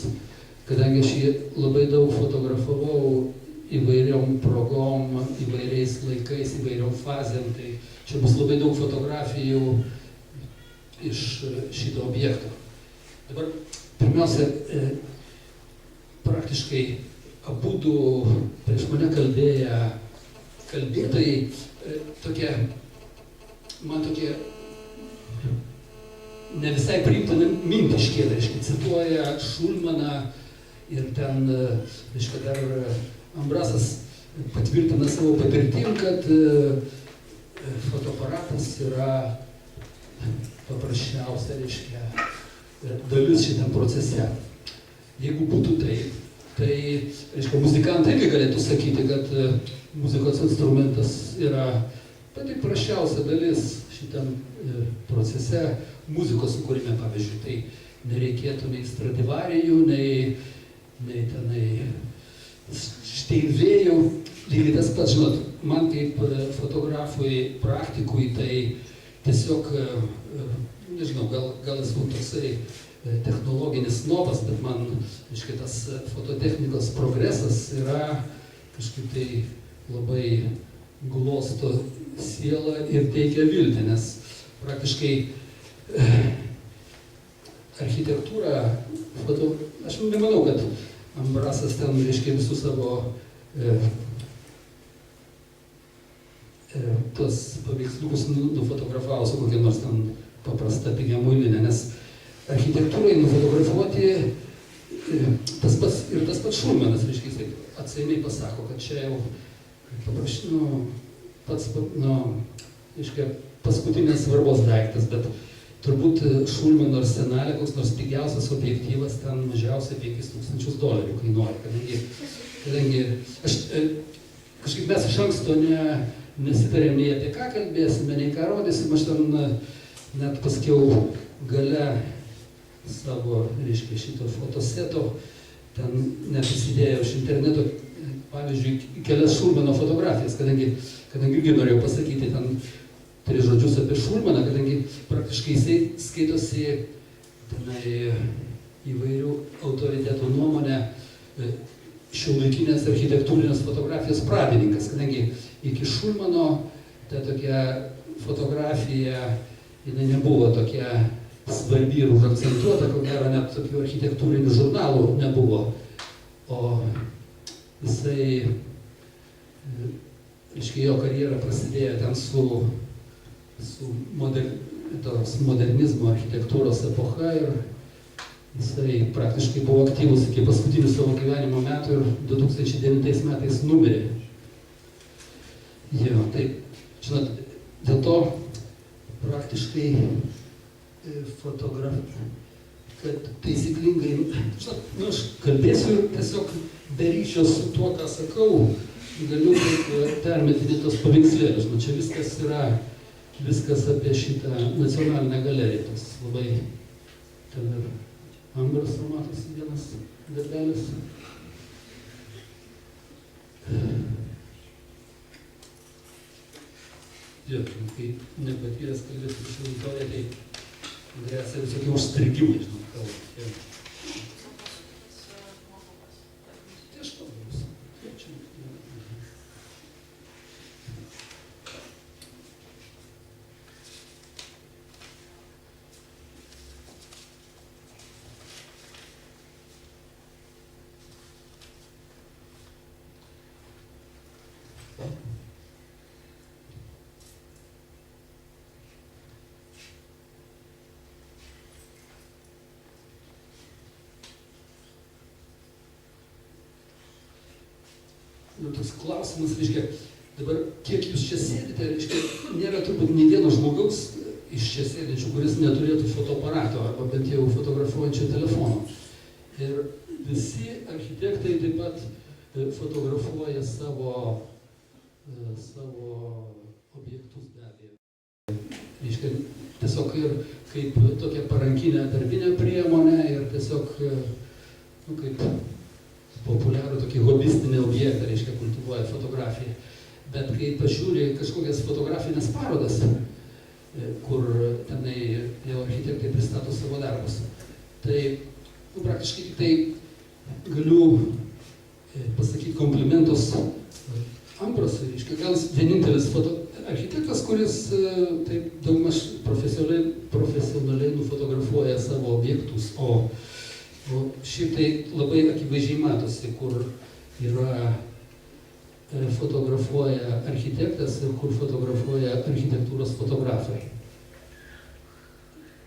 kadangi aš jį labai daug fotografavau įvairiom progom, įvairiais laikais, įvairiom fazėm, tai čia bus labai daug fotografijų iš šito objekto. Dabar, pirmiausia, praktiškai abudu prieš mane kalbėję kalbėtojai man tokie ne visai priimtina mintį iškėlė, reiškia, cituoja Šulmaną ir ten, reiškia, dar Ambrasas patvirtina savo patirtim, kad fotoaparatas yra paprasčiausia, reiškia, dalis šitam procese. Jeigu būtų taip, tai, reiškia, muzikantai irgi galėtų sakyti, kad muzikos instrumentas yra pati prasčiausia dalis šitam procese muzikos sukūrime, pavyzdžiui. Tai nereikėtų nei Stradivarijų, nei tenai Steinvėjų. Lygiai tas pats, žinot, man kaip fotografui, praktikui, tai tiesiog, nežinau, gal esu toksai technologinis snobas, bet man, aiškiai, tas fototechnikos progresas yra kažkaip tai labai glosto sielą ir teikia viltį, nes praktiškai architektūra, aš nemanau, kad Ambrasas ten, reiškia, visus savo tuos paveiksliukus nufotografavo su kokia nors ten paprasta pigia muilinė, nes architektūrai nufotografuoti tas pats Šulmanas, reiškia, jisai atsainiai pasako, kad čia jau reiškia, paskutinės svarbos daiktas, bet turbūt Šulmano arsenale koks nors pigiausias objektyvas ten mažiausiai $5,000 kainuoja, kadangi kažkaip mes iš anksto nesitarėm nei apie ką kalbėsime, nei ką rodysim, aš ten net paskiau gale savo, reiškia, šito fotoseto, ten net įsidėjau iš interneto, pavyzdžiui, kelias Šulmano fotografijas, kadangi irgi norėjau pasakyti ten 3 žodžius apie Šulmaną, kadangi praktiškai jisai skaitosi tenai įvairių autoritetų nuomonę šiuolaikinės architektūrinės fotografijos pradininkas, kadangi iki Šulmano ta tokia fotografija, jinai nebuvo tokia svarbi ir užakcentuota, ko gero net tokių architektūrinių žurnalų nebuvo, o jisai, reiškia, jo karjera prasidėjo ten su modernizmo architektūros epocha ir jisai praktiškai buvo aktyvus iki paskutinių savo gyvenimo metų ir 2009 metais numirė. Jo, taip, žinot, dėl to praktiškai kad taisyklingai, žinot, aš kalbėsiu tiesiog be ryšio su tuo, ką sakau, galiu permetinėti tos paveikslėlius, čia viskas apie šitą nacionalinę galeriją, tas labai, ten ir Ambraso matosi vienas darbelis. Jo, kai nepatyręs kalbės su auditorija, tai grėsia visokie užstrigimai, žinot, kalbant. Tai aš kalbėsiu. Toks klausimas, reiškia, dabar kiek jūs čia sėdite, reiškia, nėra turbūt nei vieno žmogaus iš čia sėdinčių, kuris neturėtų fotoaparato arba bent jau fotografuojančio telefono. Ir visi architektai taip pat fotografuoja savo objektus be abejo. Reiškia, tiesiog ir kaip tokia parankinė darbinė priemonė ir tiesiog, kaip populiarų tokį hobistinį objektą, reiškia, kultivuoja fotografiją. Bet kai pažiūri kažkokias fotografinės parodas, kur tenai jau architektai pristato savo darbus, tai praktiškai tik tai galiu pasakyti komplimentus Ambrasui, reiškia, gal vienintelis architektas, kuris taip daugmaž profesionaliai nufotografuoja savo objektus, o šiaip tai labai akivaizdžiai matosi, kur yra fotografuoja architektas ir kur fotografuoja architektūros fotografai.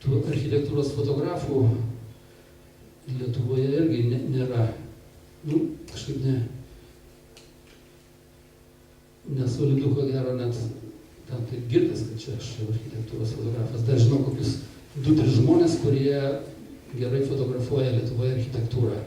Tų architektūros fotografų Lietuvoje irgi nėra, kažkaip nesolidu, ko gero, net ten taip girdės, kad čia aš architektūros fotografas. Dar žinau kokius 2-3 žmonės, kurie gerai fotografuoja Lietuvoje architektūrą.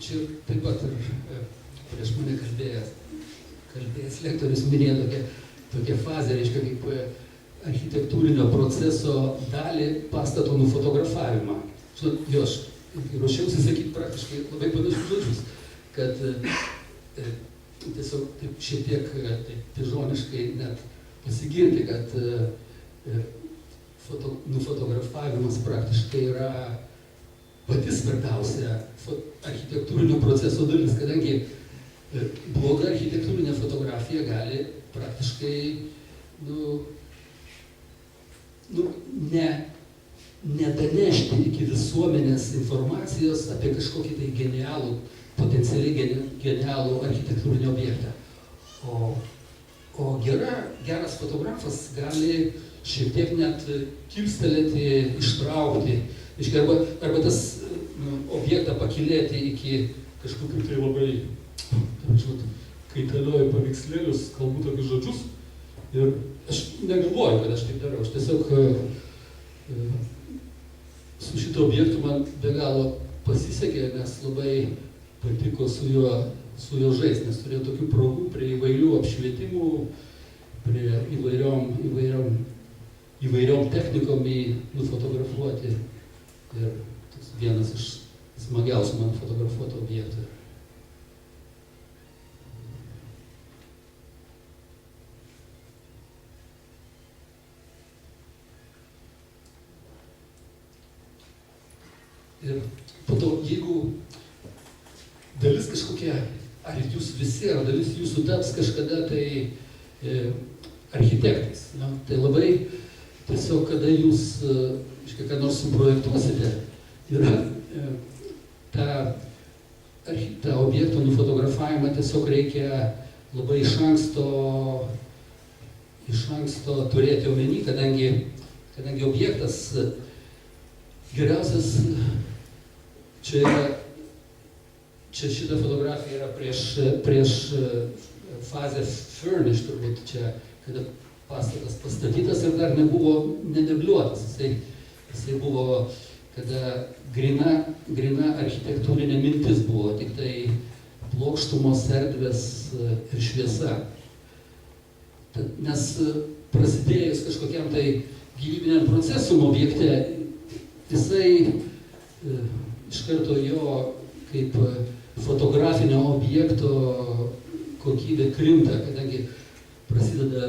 Čia taip pat ir prieš mane kalbėjęs lektorius minėjo tokią fazę, reiškia, kaip architektūrinio proceso dalį pastato nufotografavimą. Žinot, jo, aš ruošiausi sakyti praktiškai labai panašius žodžius, kad tiesiog taip šiek tiek taip pižoniškai net pasigirti, kad nufotografavimas praktiškai yra pati svarbiausia architektūrinio proceso dalis, kadangi bloga architektūrinė fotografija gali praktiškai nedanešti iki visuomenės informacijos apie kažkokį tai genialų, potencialiai genialų architektūrinį objektą. O geras fotografas gali šiek tiek net kilstelėti, ištraukti, arba tas objektą pakilėti iki kažkokių tai labai, kaitalioju paveikslėlius, kalbu tokius žodžius. Ir aš negalvoju, kad aš taip darau. Aš tiesiog su šito objektu man be galo pasisekė, nes labai patiko su juo žaisti, nes turėjau tokių progų prie įvairių apšvietimų, prie įvairiom technikom nufotografuoti. Ir toks vienas iš smagiausių man fotografuotų objektų. Ir po to, jeigu dalis kažkokia, ar jūs visi, ar dalis jūsų taps kažkada tai architektais, tai labai tiesiog, kada jūs ką nors suprojektuosite, yra tą objektą nufotografavimą tiesiog reikia labai iš anksto turėti omeny, kadangi objektas geriausias, čia šita fotografija yra prieš fazę furnish, turbūt čia, kada pastatas pastatytas ir dar nebuvo nedebliuotas. Jisai buvo, kada grina architektūrinė mintis buvo, tik tai plokštumos, erdvės ir šviesa. Nes prasidėjus kažkokiam tai gyvybiniam procesum objekte, jisai iš karto jo kaip fotografinio objekto kokybė krinta, kadangi prasideda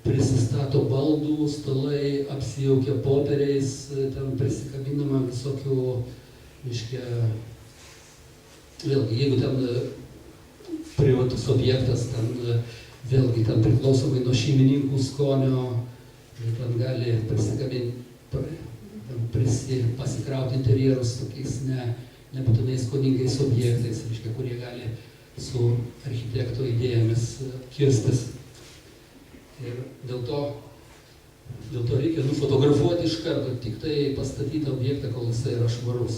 prisistato baldų, stalai, apsijaukia popieriais, ten prisikabinama visokių, vėlgi, jeigu ten privatus objektas, ten vėlgi ten priklausomai nuo šeimininkų skonio, ten gali pasikrauti interjerus tokiais nebūtinai skoningais objektais, kurie gali su architekto idėjomis kirstis. Ir dėl to reikia nufotografuoti iš karto, tik tai pastatyti objektą, kol jisai yra švarus.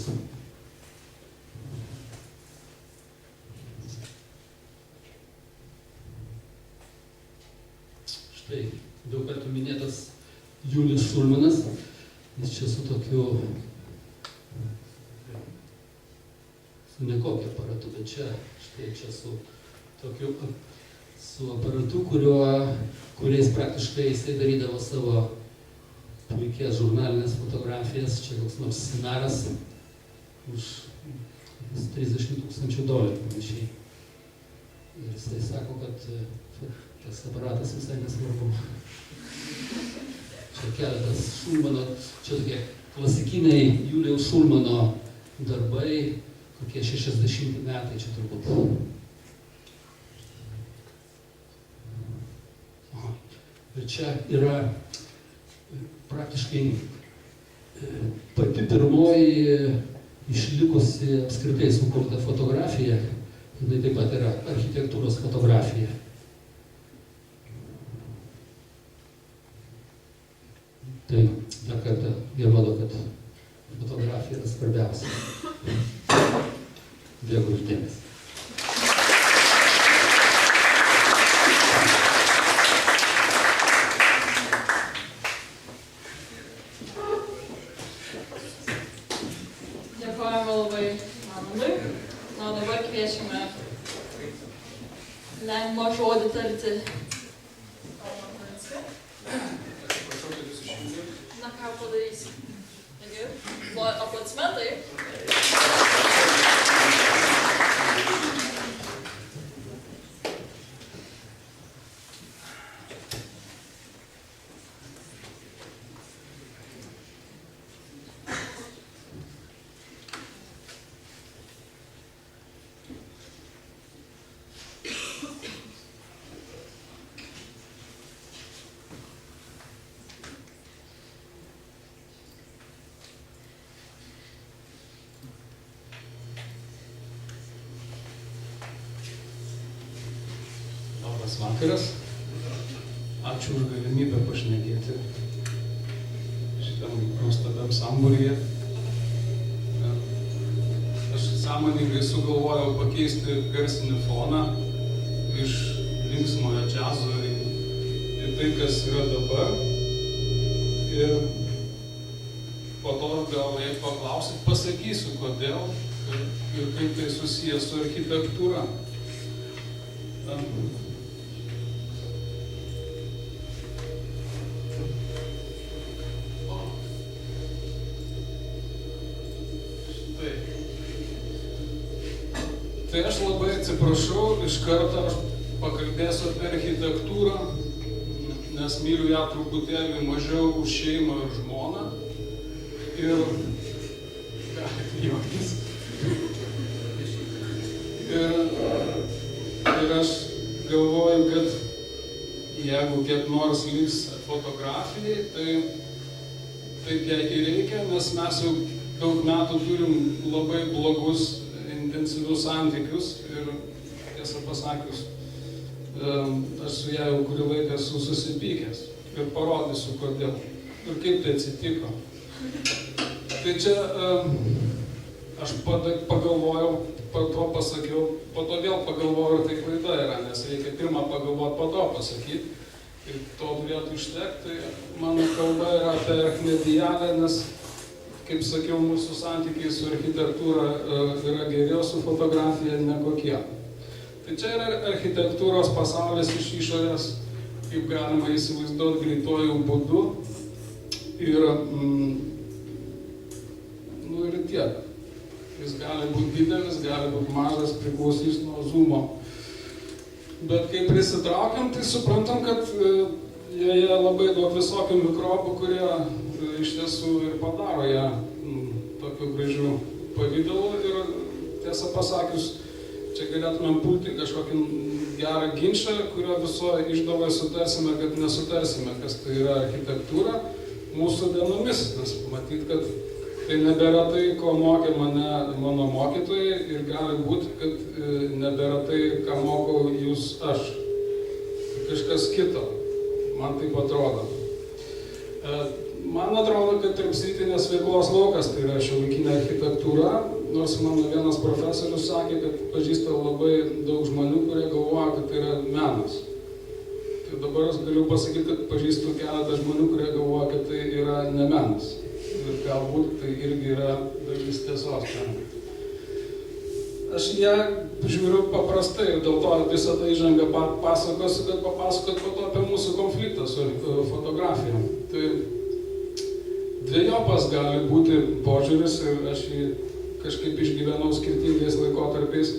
Štai, daug kartų minėtas Julius Šulmanas, jis čia su tokiu, su nekokiu aparatu, bet čia su tokiu aparatu, kuriais praktiškai jisai darydavo savo puikias žurnalinės fotografijas, čia koks nors scenaras už $30,000 panašiai. Ir jisai sako, kad tas aparatas visai nesvarbu. Čia keletas Šulmano, čia tokie klasikiniai Julijaus Šulmano darbai, kokie 60 metai čia turbūt. Aha. Ir čia yra praktiškai pati pirmoji išlikusi apskritai sukurta fotografija, jinai taip pat yra architektūros fotografija. Tai dar kartą įrodo, kad fotografija yra svarbiausia. Dėkui už dėmesį. Dėkojame labai Manului. Na, dabar kviečiame lengvą žodį tarti. Na, ką padarysi? Taigi, aplodismentai. Labas vakaras. Ačiū už galimybę pašnekėti šitam nuostabiam sambūryje. Aš sąmoningai sugalvojau pakeisti garsinį foną iš linksmojo džiazo į tai, kas yra dabar. Ir po to gal, jei paklausit, pasakysiu, kodėl ir kaip tai susijęs su architektūra. Tai aš labai atsiprašau, iš karto aš pakalbėsiu apie architektūrą, nes myliu ją truputėlį mažiau už šeimą ir žmoną. Ir galite juoktis. Ir aš galvoju, kad jeigu kiek nors liks fotografijai, tai taip jai ir reikia, nes mes jau daug metų turim labai blogus intensyvius santykius ir, tiesą pasakius, aš su ją jau kurį laiką esu susipykęs ir parodysiu, kodėl ir kaip tai atsitiko. Tai čia aš pagalvojau, po to pasakiau, po to vėl pagalvojau, ir tai klaida yra, nes reikia pirmą pagalvoti, po to pasakyti. Ir to turėtų užtekti. Mano kalba yra apie archimedialę, nes, kaip sakiau, mūsų santykiai su architektūra yra geriau, su fotografija nekokie. Tai čia yra architektūros pasaulis iš išorės, kaip galima įsivaizduoti greituoju būdu. Ir, ir tiek. Jis gali būti didelis, gali būti mažas, priklausys nuo zoomo. Bet kai prisitraukiam, tai suprantam, kad joje labai daug visokių mikrobų, kurie iš tiesų ir padaro ją tokiu gražiu pavidalu. Ir tiesą pasakius, čia galėtumėm pulti kažkokį gerą ginčą, kurio visoje išdavoje sutarsime, kad nesutarsime, kas tai yra architektūra mūsų dienomis. Nes matyt, kad tai nebėra tai, ko mokė mane mano mokytojai, ir gali būti, kad nebėra tai, ką mokau jūs aš. Kažkas kito. Man taip atrodo. Man atrodo, kad tarpsritinės veiklos laukas tai yra šiuolaikinė architektūra, nors mano vienas profesorius sakė, kad pažįsta labai daug žmonių, kurie galvoja, kad tai yra menas. Tai dabar aš galiu pasakyti, kad pažįstu keletą žmonių, kurie galvoja, kad tai yra ne menas. Ir galbūt tai irgi yra dalis tiesos ten. Aš ją žiūriu paprastai ir dėl to visą tą įžangą pasakosiu, kad papasakot po to apie mūsų konfliktą su fotografija. Tai dvejopas gali būti požiūris ir aš jį kažkaip išgyvenau skirtingais laikotarpiais.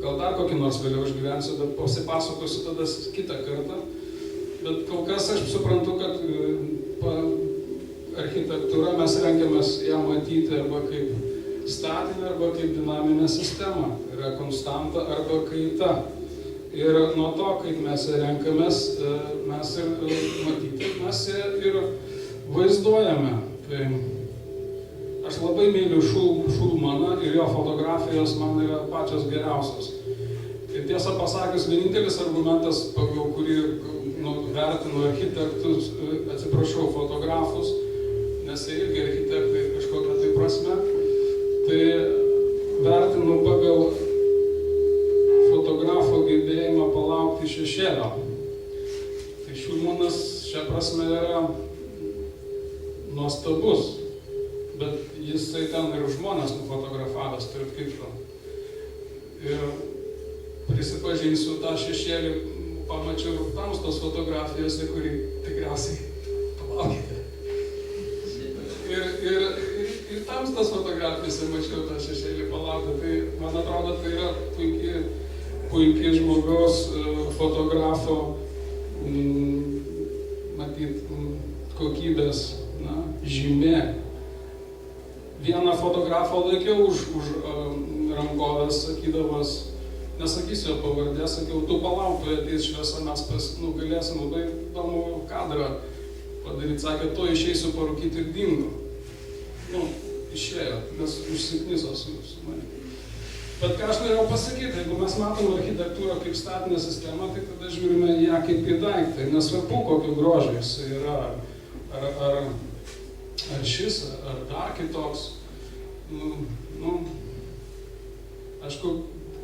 Gal dar kokį nors vėliau išgyvensiu, bet pasipasakosiu tada kitą kartą. Bet kol kas aš suprantu, kad architektūra mes rengiamės ją matyti arba kaip statinį, arba kaip dinaminę sistemą. Yra konstanta arba kaita. Ir nuo to, kaip mes ją renkamės, mes ir matyti, mes ją ir vaizduojame. Tai aš labai myliu Šulmaną ir jo fotografijos man yra pačios geriausios. Ir tiesą pasakius, vienintelis argumentas, pagal kurį vertinu architektus, atsiprašau, fotografus, nes jie irgi architektai kažkokią tai prasme, tai vertinu pagal fotografo gebėjimą palaukti šešėlio. Tai Šulmanas šią prasme yra nuostabus, bet jisai ten ir žmonės nufotografavęs, tarp kitko. Ir prisipažinsiu, tą šešėlį pamačiau tamstos fotografijose, kurį tikriausiai palaukite. Ir tamstos fotografijose mačiau tą šešėlį palaukti. Tai, man atrodo, tai yra puikiai žmogaus fotografo, matyt, kokybės žymė. Vieną fotografą laikiau už rankovės, sakydamas, nesakysiu jo pavardės, sakiau, tu palauk, tu ateis šviesa, mes galėsim labai įdomų kadrą padaryti. Sakė, tu išeisiu parūkyti ir dingo. Išėjo, nes užsikniso su manimi. Bet ką aš norėjau pasakyti, jeigu mes matom architektūrą kaip statinę sistemą, tai tada žiūrime ją kaip į daiktą. Nesvarbu, kokio grožio jis yra, ar šis, ar dar kitoks. Aišku,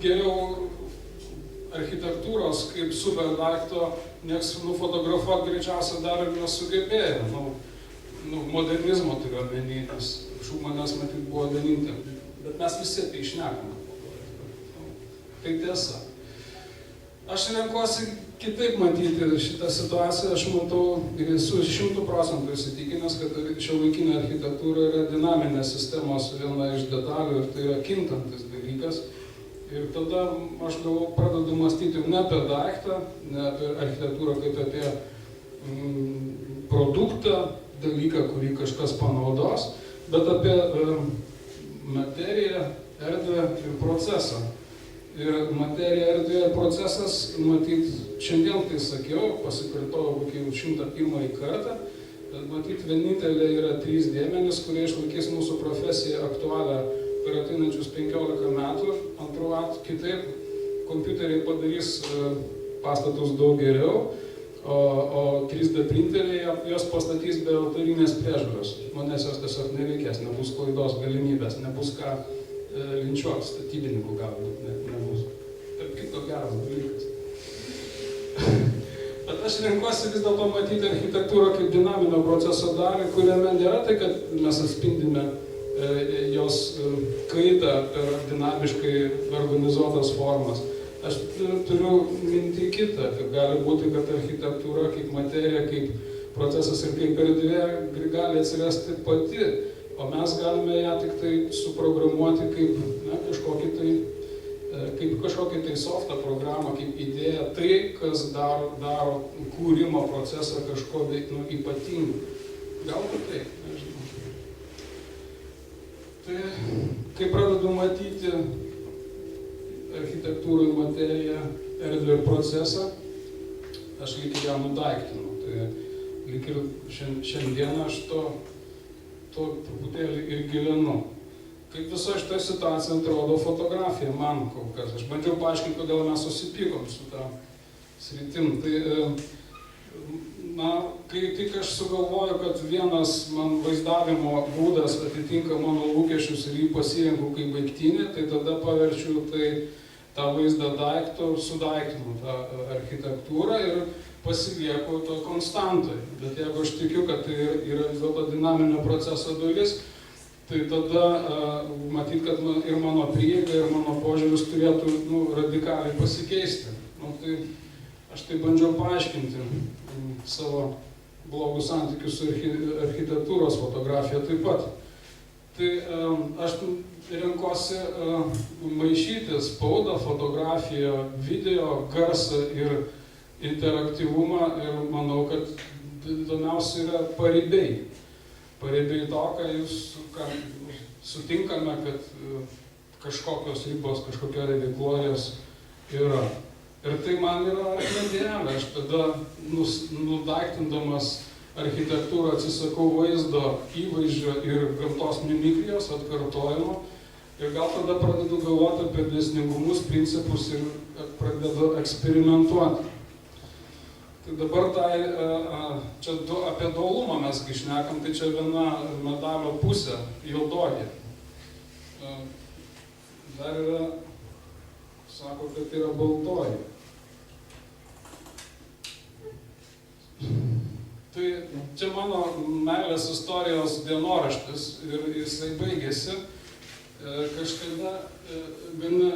geriau architektūros kaip super daikto nieks nufotografuoti greičiausiai dar ir nesugebėjo. Modernizmo turiu omeny, nes Šulmanas matyt buvo vienintelė. Bet mes visi tai šnekame. Tai tiesa. Aš renkuosi kitaip matyti šitą situaciją. Aš matau ir esu 100% įsitikinęs, kad šiuolaikinė architektūra yra dinaminės sistemos viena iš detalių ir tai yra kintantis dalykas. Ir tada aš pradedu mąstyti ne apie daiktą, ne apie architektūrą kaip apie produktą, dalyką, kurį kažkas panaudos, bet apie materiją, erdvę ir procesą. Ir materija, erdvė ir procesas, matyt, šiandien tai sakiau, pasikartojau kokį 101 kartą, bet matyt, vienintelė yra 3 dėmenys, kurie išlaikys mūsų profesiją aktualią per ateinančius 15 metų. Antrų metų kitaip, kompiuteriai padarys pastatus daug geriau, o 3D printeriai jos pastatys be autorinės priežiūros. Manęs jos tiesiog nereikės, nebus klaidos galimybės, nebus ką linčiuoti, statybininkų galbūt nebus. Tarp kito geras dalykas. Bet aš renkuosi vis dėlto matyti architektūrą kaip dinaminio proceso dalį, kuriame nėra tai, kad mes atspindime jos kaitą per dinamiškai organizuotas formas. Aš turiu mintį kitą, kad gali būti, kad architektūra kaip materija, kaip procesas ir kaip erdvė gali atsirasti pati, o mes galime ją tik tai suprogramuoti kaip kažkokį tai softą programą, kaip idėją, tai, kas daro kūrimo procesą kažko ypatingo. Galbūt taip, nežinau. Tai, kai pradedu matyti architektūrą, materiją, erdvę ir procesą, aš lyg ją nudaiktinu. Tai lyg ir šiandieną aš to truputėlį ir gyvenu. Kaip viso šitą situaciją atrodo fotografija man kol kas. Aš bandžiau paaiškinti, kodėl mes susipykom su tą sritim. Tai, kai tik aš sugalvoju, kad vienas man vaizdavimo būdas atitinka mano lūkesčius ir jį pasirenku kaip baigtinį, tai tada paverčiu tą vaizdą daikto ir sudaiktinu tą architektūrą ir pasilieku to konstantoj. Bet jeigu aš tikiu, kad tai yra vis dėlto dinaminio proceso dalis, tai tada matyt, kad ir mano prieiga, ir mano požiūris turėtų radikaliai pasikeisti. Tai aš tai bandžiau paaiškinti savo blogus santykius su architektūros fotografija taip pat. Tai aš renkuosi maišyti spaudą, fotografiją, video, garsą ir interaktyvumą ir manau, kad įdomiausia yra paribiai. Paribiai to, kai jūs sutinkame, kad kažkokios ribos, kažkokia veiklojas yra. Ir tai man yra akmedėlė, aš tada nudaiktindamas architektūrą atsisakau vaizdo, įvaizdžio ir gamtos mimikrijos atkartojimo. Ir gal tada pradedu galvoti apie dėsningumus, principus ir pradedu eksperimentuoti. Tai dabar čia apie dualumą mes šnekam, tai čia viena medalio pusė, juodoji. Dar yra, sako, kad tai yra baltoji. Tai čia mano meilės istorijos dienoraštis ir jisai baigėsi. Kažkada gana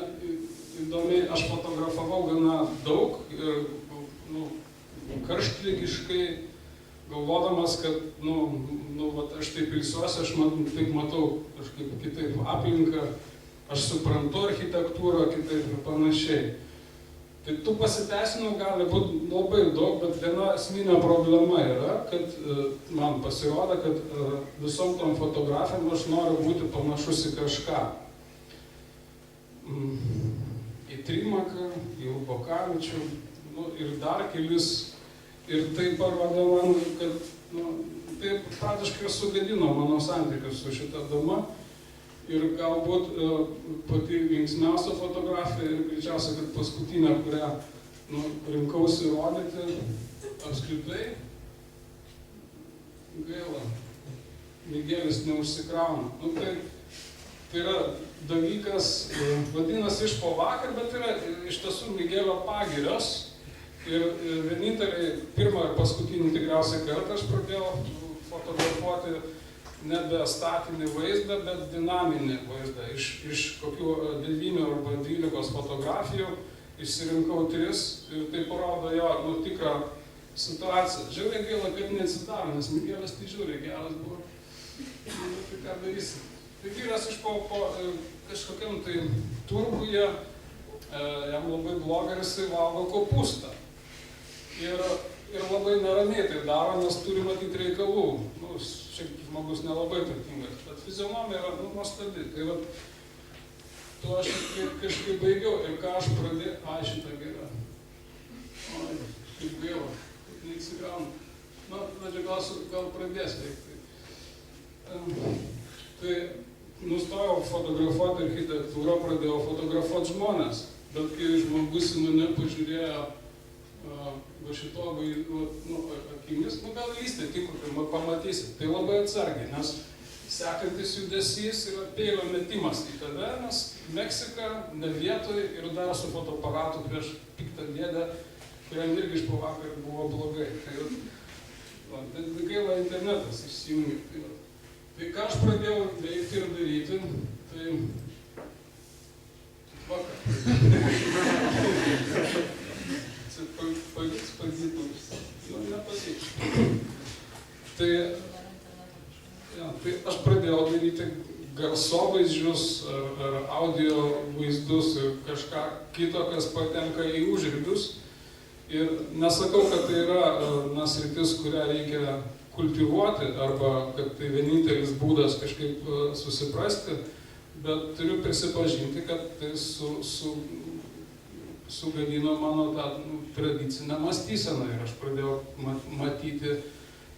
įdomiai, aš fotografavau gana daug ir karštligiškai, galvodamas, kad aš taip ilsiuosi, aš taip matau kažkaip kitaip aplinką, aš suprantu architektūrą kitaip ir panašiai. Tai tų pasiteisinimų gali būti labai daug, bet viena esminė problema yra, kad man pasirodo, kad visom tom fotografijom aš noriu būti panašus į kažką. Į Trimaką, į Ubokavičių ir dar kelis. Ir tai parodė man, kad tai praktiškai sugadino mano santykius su šita dama. Ir galbūt pati linksmiausia fotografija ir greičiausia, kad paskutinė, kurią rinkausi rodyti apskritai, gaila, Migelis neužsikrauna. Tai yra dalykas, vadinasi iš po vakar, bet yra iš tiesų Migelio pagirios. Ir vieninteliai pirmą ir paskutinį tikriausiai kartą aš pradėjau fotografuoti nebe statinį vaizdą, bet dinaminį vaizdą. Iš kokių 9 arba 12 fotografijų išsirinkau 3 ir tai parodo jo tikrą situaciją. Žiauriai gaila, kad neatsidaro, nes Migelis tai žiauriai geras buvo. Tai ką darysi? Tai vyras iš po kažkokiam tai turguje, jam labai bloga ir jisai valgo kopūstą. Ir labai neramiai tai daro, nes turi matyti reikalų. Šiaip žmogus nelabai turtingas, bet fizionomija yra nuostabi. Tai tuo aš kažkaip baigiau ir ką aš pradėjau, šitą gerą. Oi, kaip gaila, kaip neįsigauna. Gal pradės veikti. Tai nustojau fotografuoti architektūrą, pradėjau fotografuoti žmonės. Bet kai žmogus į mane pažiūrėjo va šito akimis, gal lystė tik, pamatysit. Tai labai atsargiai, nes sekantis judesys yra peilio metimas į tave, nes Meksika ne vietoj ir dar su fotoaparatu prieš piktą dėdę, kuriam irgi iš po vakar buvo blogai. Tai gaila internetas išsijungi. Tai ką aš pradėjau veikti ir daryti, tai vakar. Pavyks pavykus. Nepavyks. Tai aš pradėjau daryti garsovaizdžius ar audio vaizdus ir kažką kito, kas patenka į užribius. Ir nesakau, kad tai yra sritis, kurią reikia kultivuoti arba kad tai vienintelis būdas kažkaip susiprasti, bet turiu prisipažinti, kad tai sugadino mano tą tradicinę mąstyseną ir aš pradėjau matyti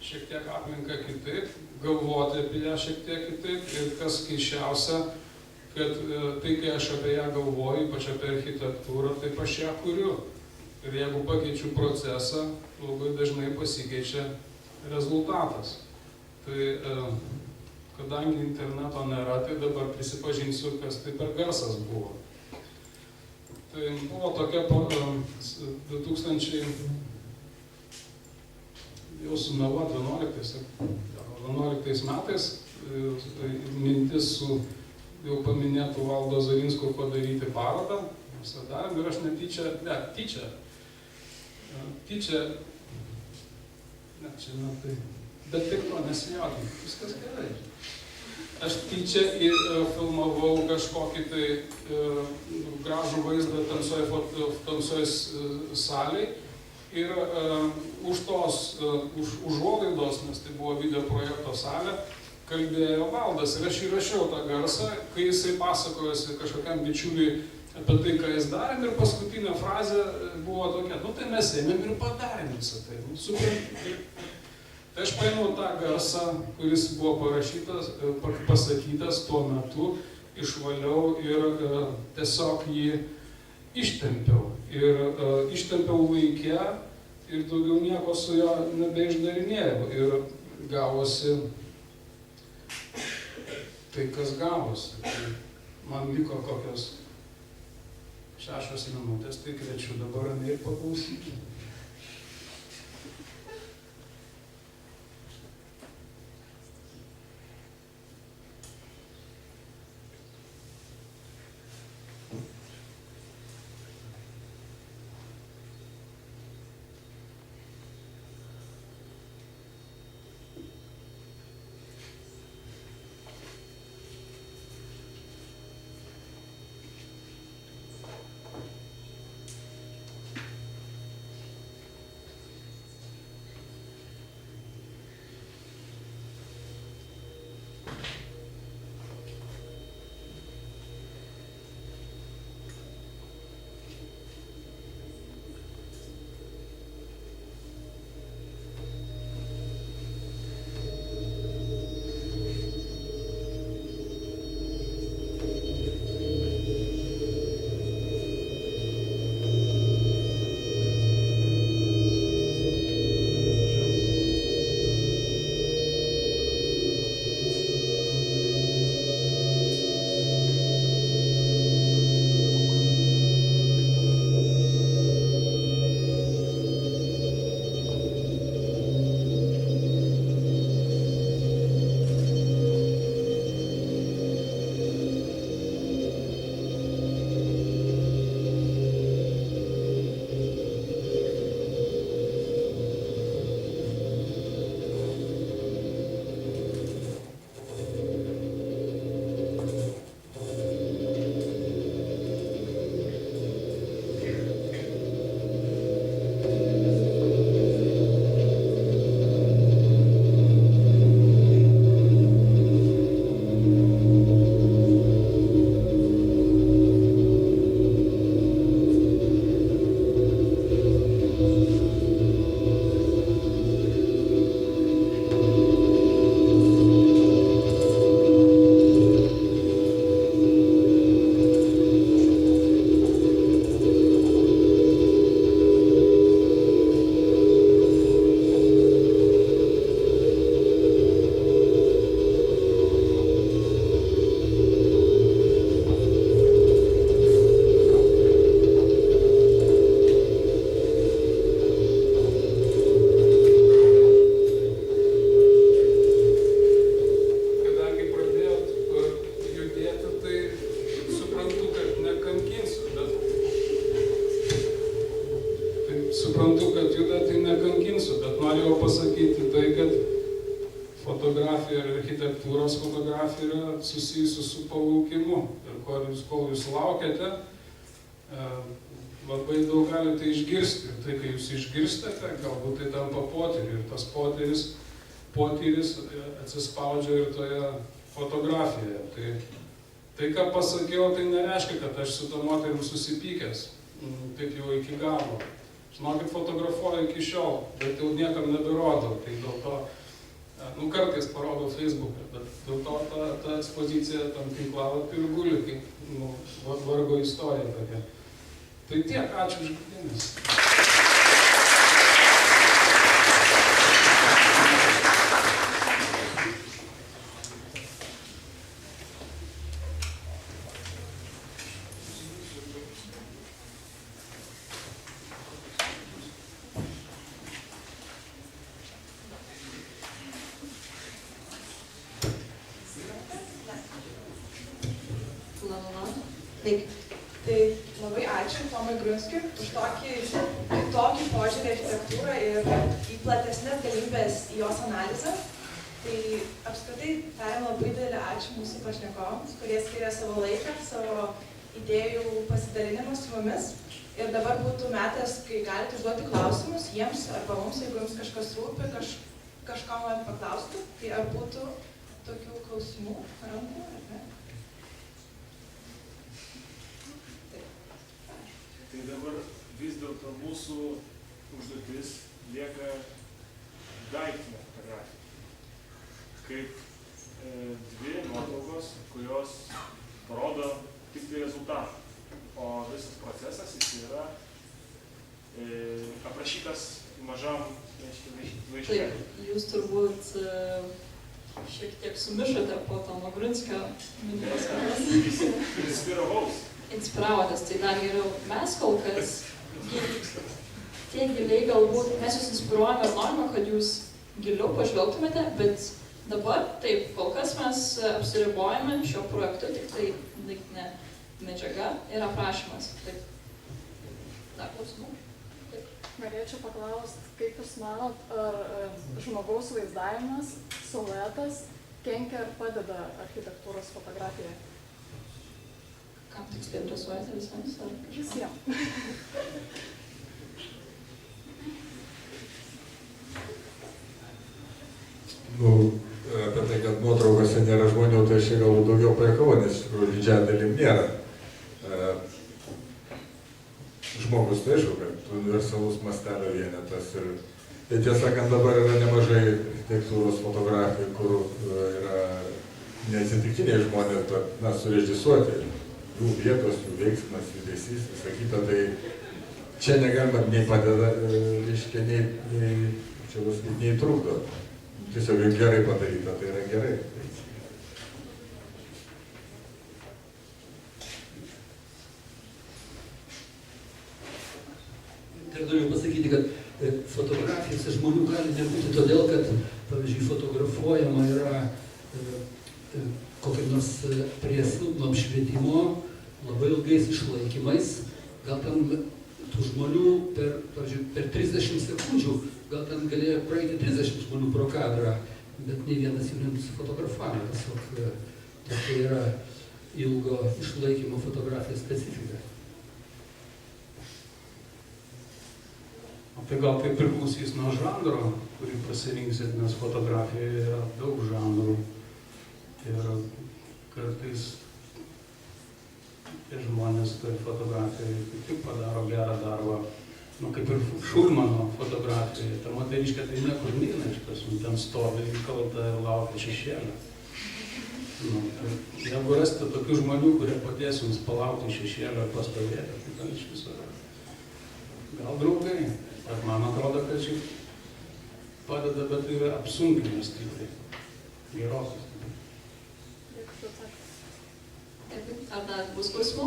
šiek tiek aplinką kitaip, galvoti apie ją šiek tiek kitaip ir kas keisčiausia, kad tai, kai aš apie ją galvoju, ypač apie architektūrą, taip aš ją kuriu. Ir jeigu pakeičiu procesą, labai dažnai pasikeičia rezultatas. Tai kadangi interneto nėra, tai dabar prisipažinsiu, kas tai per garsas buvo. Tai buvo tokia 2000, jau sumeluot 11 metais, mintis su jau paminėtų Valdo Zarinsko padaryti parodą. Mes tą darėm ir aš tyčia, bet tik to nesijaudink, viskas gerai. Aš tyčia filmavau kažkokį tai gražų vaizdą tamsoj salėj ir už užuolaidos, nes tai buvo video projekto salė, kalbėjo Valdas. Ir aš įrašiau tą garsą, kai jisai pasakojosi kažkokiam bičiuliui apie tai, ką jis darėm, ir paskutinė frazė buvo tokia, nu tai mes ėmėm ir padarėm visą tai. Nu, super. Tai aš paėmiau tą garsą, kuris buvo pasakytas tuo metu, išvaliau ir tiesiog jį ištempiau. Ir ištempiau laike ir daugiau nieko su jo nebeišdarinėjau. Ir gavosi tai, kas gavosi. Man liko kokios 6 minutės, tai kviečiu dabar ramiai paklausyti. suprantu, kad juda, tai nekankinsiu, bet norėjau pasakyti tai, kad fotografija ir architektūros fotografija yra susijusi su palaukimu. Ir kol jūs laukiate, labai daug galite išgirsti. Ir tai, kai jūs išgirstate, galbūt tai tampa potyriu. Ir tas potyris atsispaudžia ir toje fotografijoje. Tai, ką pasakiau, tai nereiškia, kad aš su to moterim susipykęs. Taip jau iki galo. Žinokit, fotografuoju iki šiol, bet jau niekam neberodau. Tai dėl to, kartais parodau Facebook'e, bet dėl to ta ekspozicija tam tinklalapį ir guli, kaip vargo istorija tokia. Tai tiek, ačiū už dėmesį. Tai labai ačiū Tomui Grunskiui už tokį kitokį požiūrį architektūrą ir į platesnės galimybės į jos analizę. Tai apskritai tariam labai didelį ačiū mūsų pašnekovams, kurie skiria savo laiką, savo idėjų pasidalinimą su mumis. Ir dabar būtų metas, kai galite užduoti klausimus jiems arba mums, jeigu jums kažkas rūpi, kažko norite paklausti. Tai ar būtų tokių klausimų, rankų, ar ne? Tai dabar vis dėlto mūsų užduotis lieka daiktinė fotografija. Kaip dvi nuotraukos, kurios parodo tik tai rezultatą. O visas procesas jis yra aprašytas mažam laiške. Taip, jūs turbūt šiek tiek sumišote po Tomo Grunskio minties. Inspiravotės, tai dar geriau. Mes kol kas tiek giliai galbūt, mes jūs inspiruojame ir norime, kad jūs giliau pažvelgtumėte, bet dabar taip, kol kas mes apsiribojame šio projektu, tik tai daiktinė medžiaga ir aprašymas. Taip. Dar klausimų? Norėčiau paklausti, kaip Jūs manot, ar žmogaus vaizdavimas, siluetas kenkia ar padeda architektūros fotografijai? Kam tiksliai adresuojate visiems? Visiems. Nu, apie tai, kad nuotraukose nėra žmonių, tai aš čia galbūt daugiau pajakau, nes iš tikrųjų didžiąją dalim nėra. Žmogus tai aišku, kad universalus mastelio vienetas ir tiesą sakant, dabar yra nemažai architektūros fotografijų, kur yra neatsitiktiniai žmonės, bet surežisuoti jų vietos, jų veiksmas, judesys, visą kitą, tai čia negalima nei padeda, reiškia, nei trukdo. Tiesiog gerai padaryta, tai yra gerai. Dar noriu pasakyti, kad fotografijose žmonių gali nebūti todėl, kad, pavyzdžiui, fotografuojama yra kokiam nors prie silpno apšvietimo, labai ilgais išlaikymais, gal ten tų žmonių per 30 sekundžių, gal ten galėjo praeiti 30 žmonių pro kadrą, bet nei vienas jų nenusifotografavo, tiesiog tokia yra ilgo išlaikymo fotografijos specifika. Tai gal tai priklausys nuo žanro, kurį pasirinksit, nes fotografijoje yra daug žanrų. Ir kartais tie žmonės toj fotografijoje tik padaro gerą darbą. Nu, kaip ir Šulmano fotografijoje, ta moteriškė tai niekur neina iš tiesų, ten stovi įkalta ir laukia šešėlio. Nu, jeigu rasite tokių žmonių, kurie padės jums palaukti šešėlio ir pastovėti, tai ten iš viso gal draugai. Bet man atrodo, kad šiaip padeda, bet tai yra apsunkinęs stipriai. Gerokai. Ar dar bus klausimų?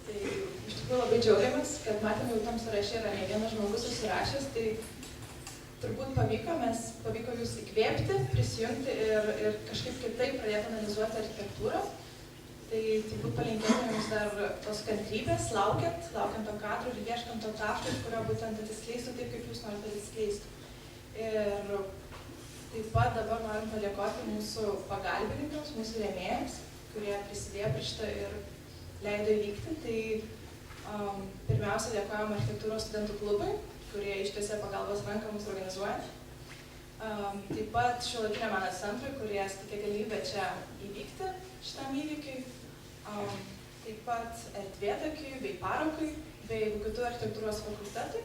Tai iš tikrųjų labai džiaugiamės, kad matėme jau tam sąraše yra ne vienas žmogus susirašęs, tai turbūt pavyko jūs įkvėpti, prisijungti ir kažkaip kitaip pradėti analizuoti architektūrą. Tai turbūt palinkėtume jums dar tos kantrybės, laukiant to kadro ir ieškant to taško, iš kurio būtent atsiskleistų taip, kaip jūs norite atsiskleisti. Ir taip pat dabar norim padėkoti mūsų pagalbininkams, mūsų rėmėjams, kurie prisidėjo prie šitą ir leido įvykti. Tai pirmiausia dėkojam architektūros studentų klubui, kurie ištiesė pagalbos ranką mūsų organizuojant. Taip pat Šiuolaikinio meno centrui, kurie suteikė galimybę čia įvykti šitam įvykiui. Taip pat Erdvėtakiui bei Parokui, bei VGTU architektūros fakultetui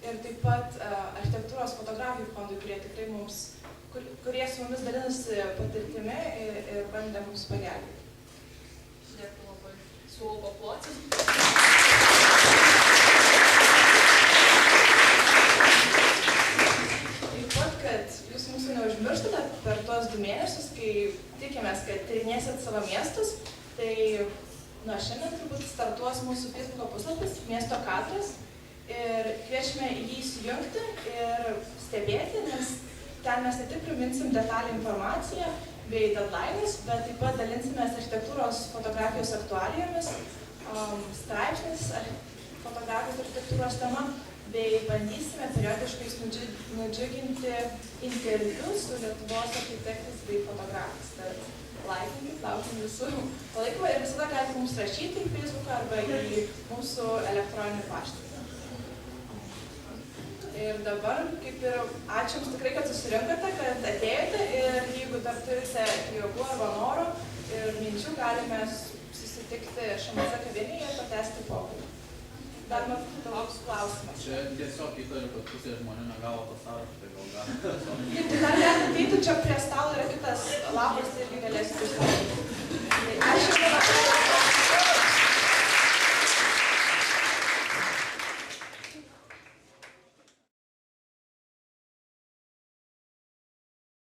ir taip pat architektūros fotografijų fondui, kurie su mumis dalinasi patirtimi ir bandė mums pagelbėti. Dėkui labai. Siūlau paploti. Taip pat, kad jūs mūsų neužmirštate per tuos 2 mėnesius, kai tikimės, kad tyrinėsit savo miestus, tai nuo šiandien turbūt startuos mūsų Facebook'o puslapis Miesto kadras ir kviečiame jį įsijungti ir stebėti, nes ten mes ne tik priminsim detalę informaciją bei deadline'us, bet taip pat dalinsimės architektūros fotografijos aktualijomis, straipsnis fotografijos architektūros tema, bei bandysime periodiškai nudžiuginti interviu su Lietuvos architektais bei fotografais. Tad laikinkit, laukim visų palaikymą ir visada galite mums rašyti į Facebooką arba į mūsų elektroninį paštą. Ir dabar, kaip ir ačiū Jums tikrai, kad susirinkote, kad atėjote ir jeigu dar turite jėgų arba noro ir minčių, galime susitikti ŠMS kavinėje ir patęsti pokalbį. Dar toks klausimas. Čia tiesiog įtariu, kad pusė žmonių negavo to sąrašo, tai gal gali. Taip, tai dar galite ateiti, čia prie stalo yra kitas lapas, tai irgi galėsite išsakyti.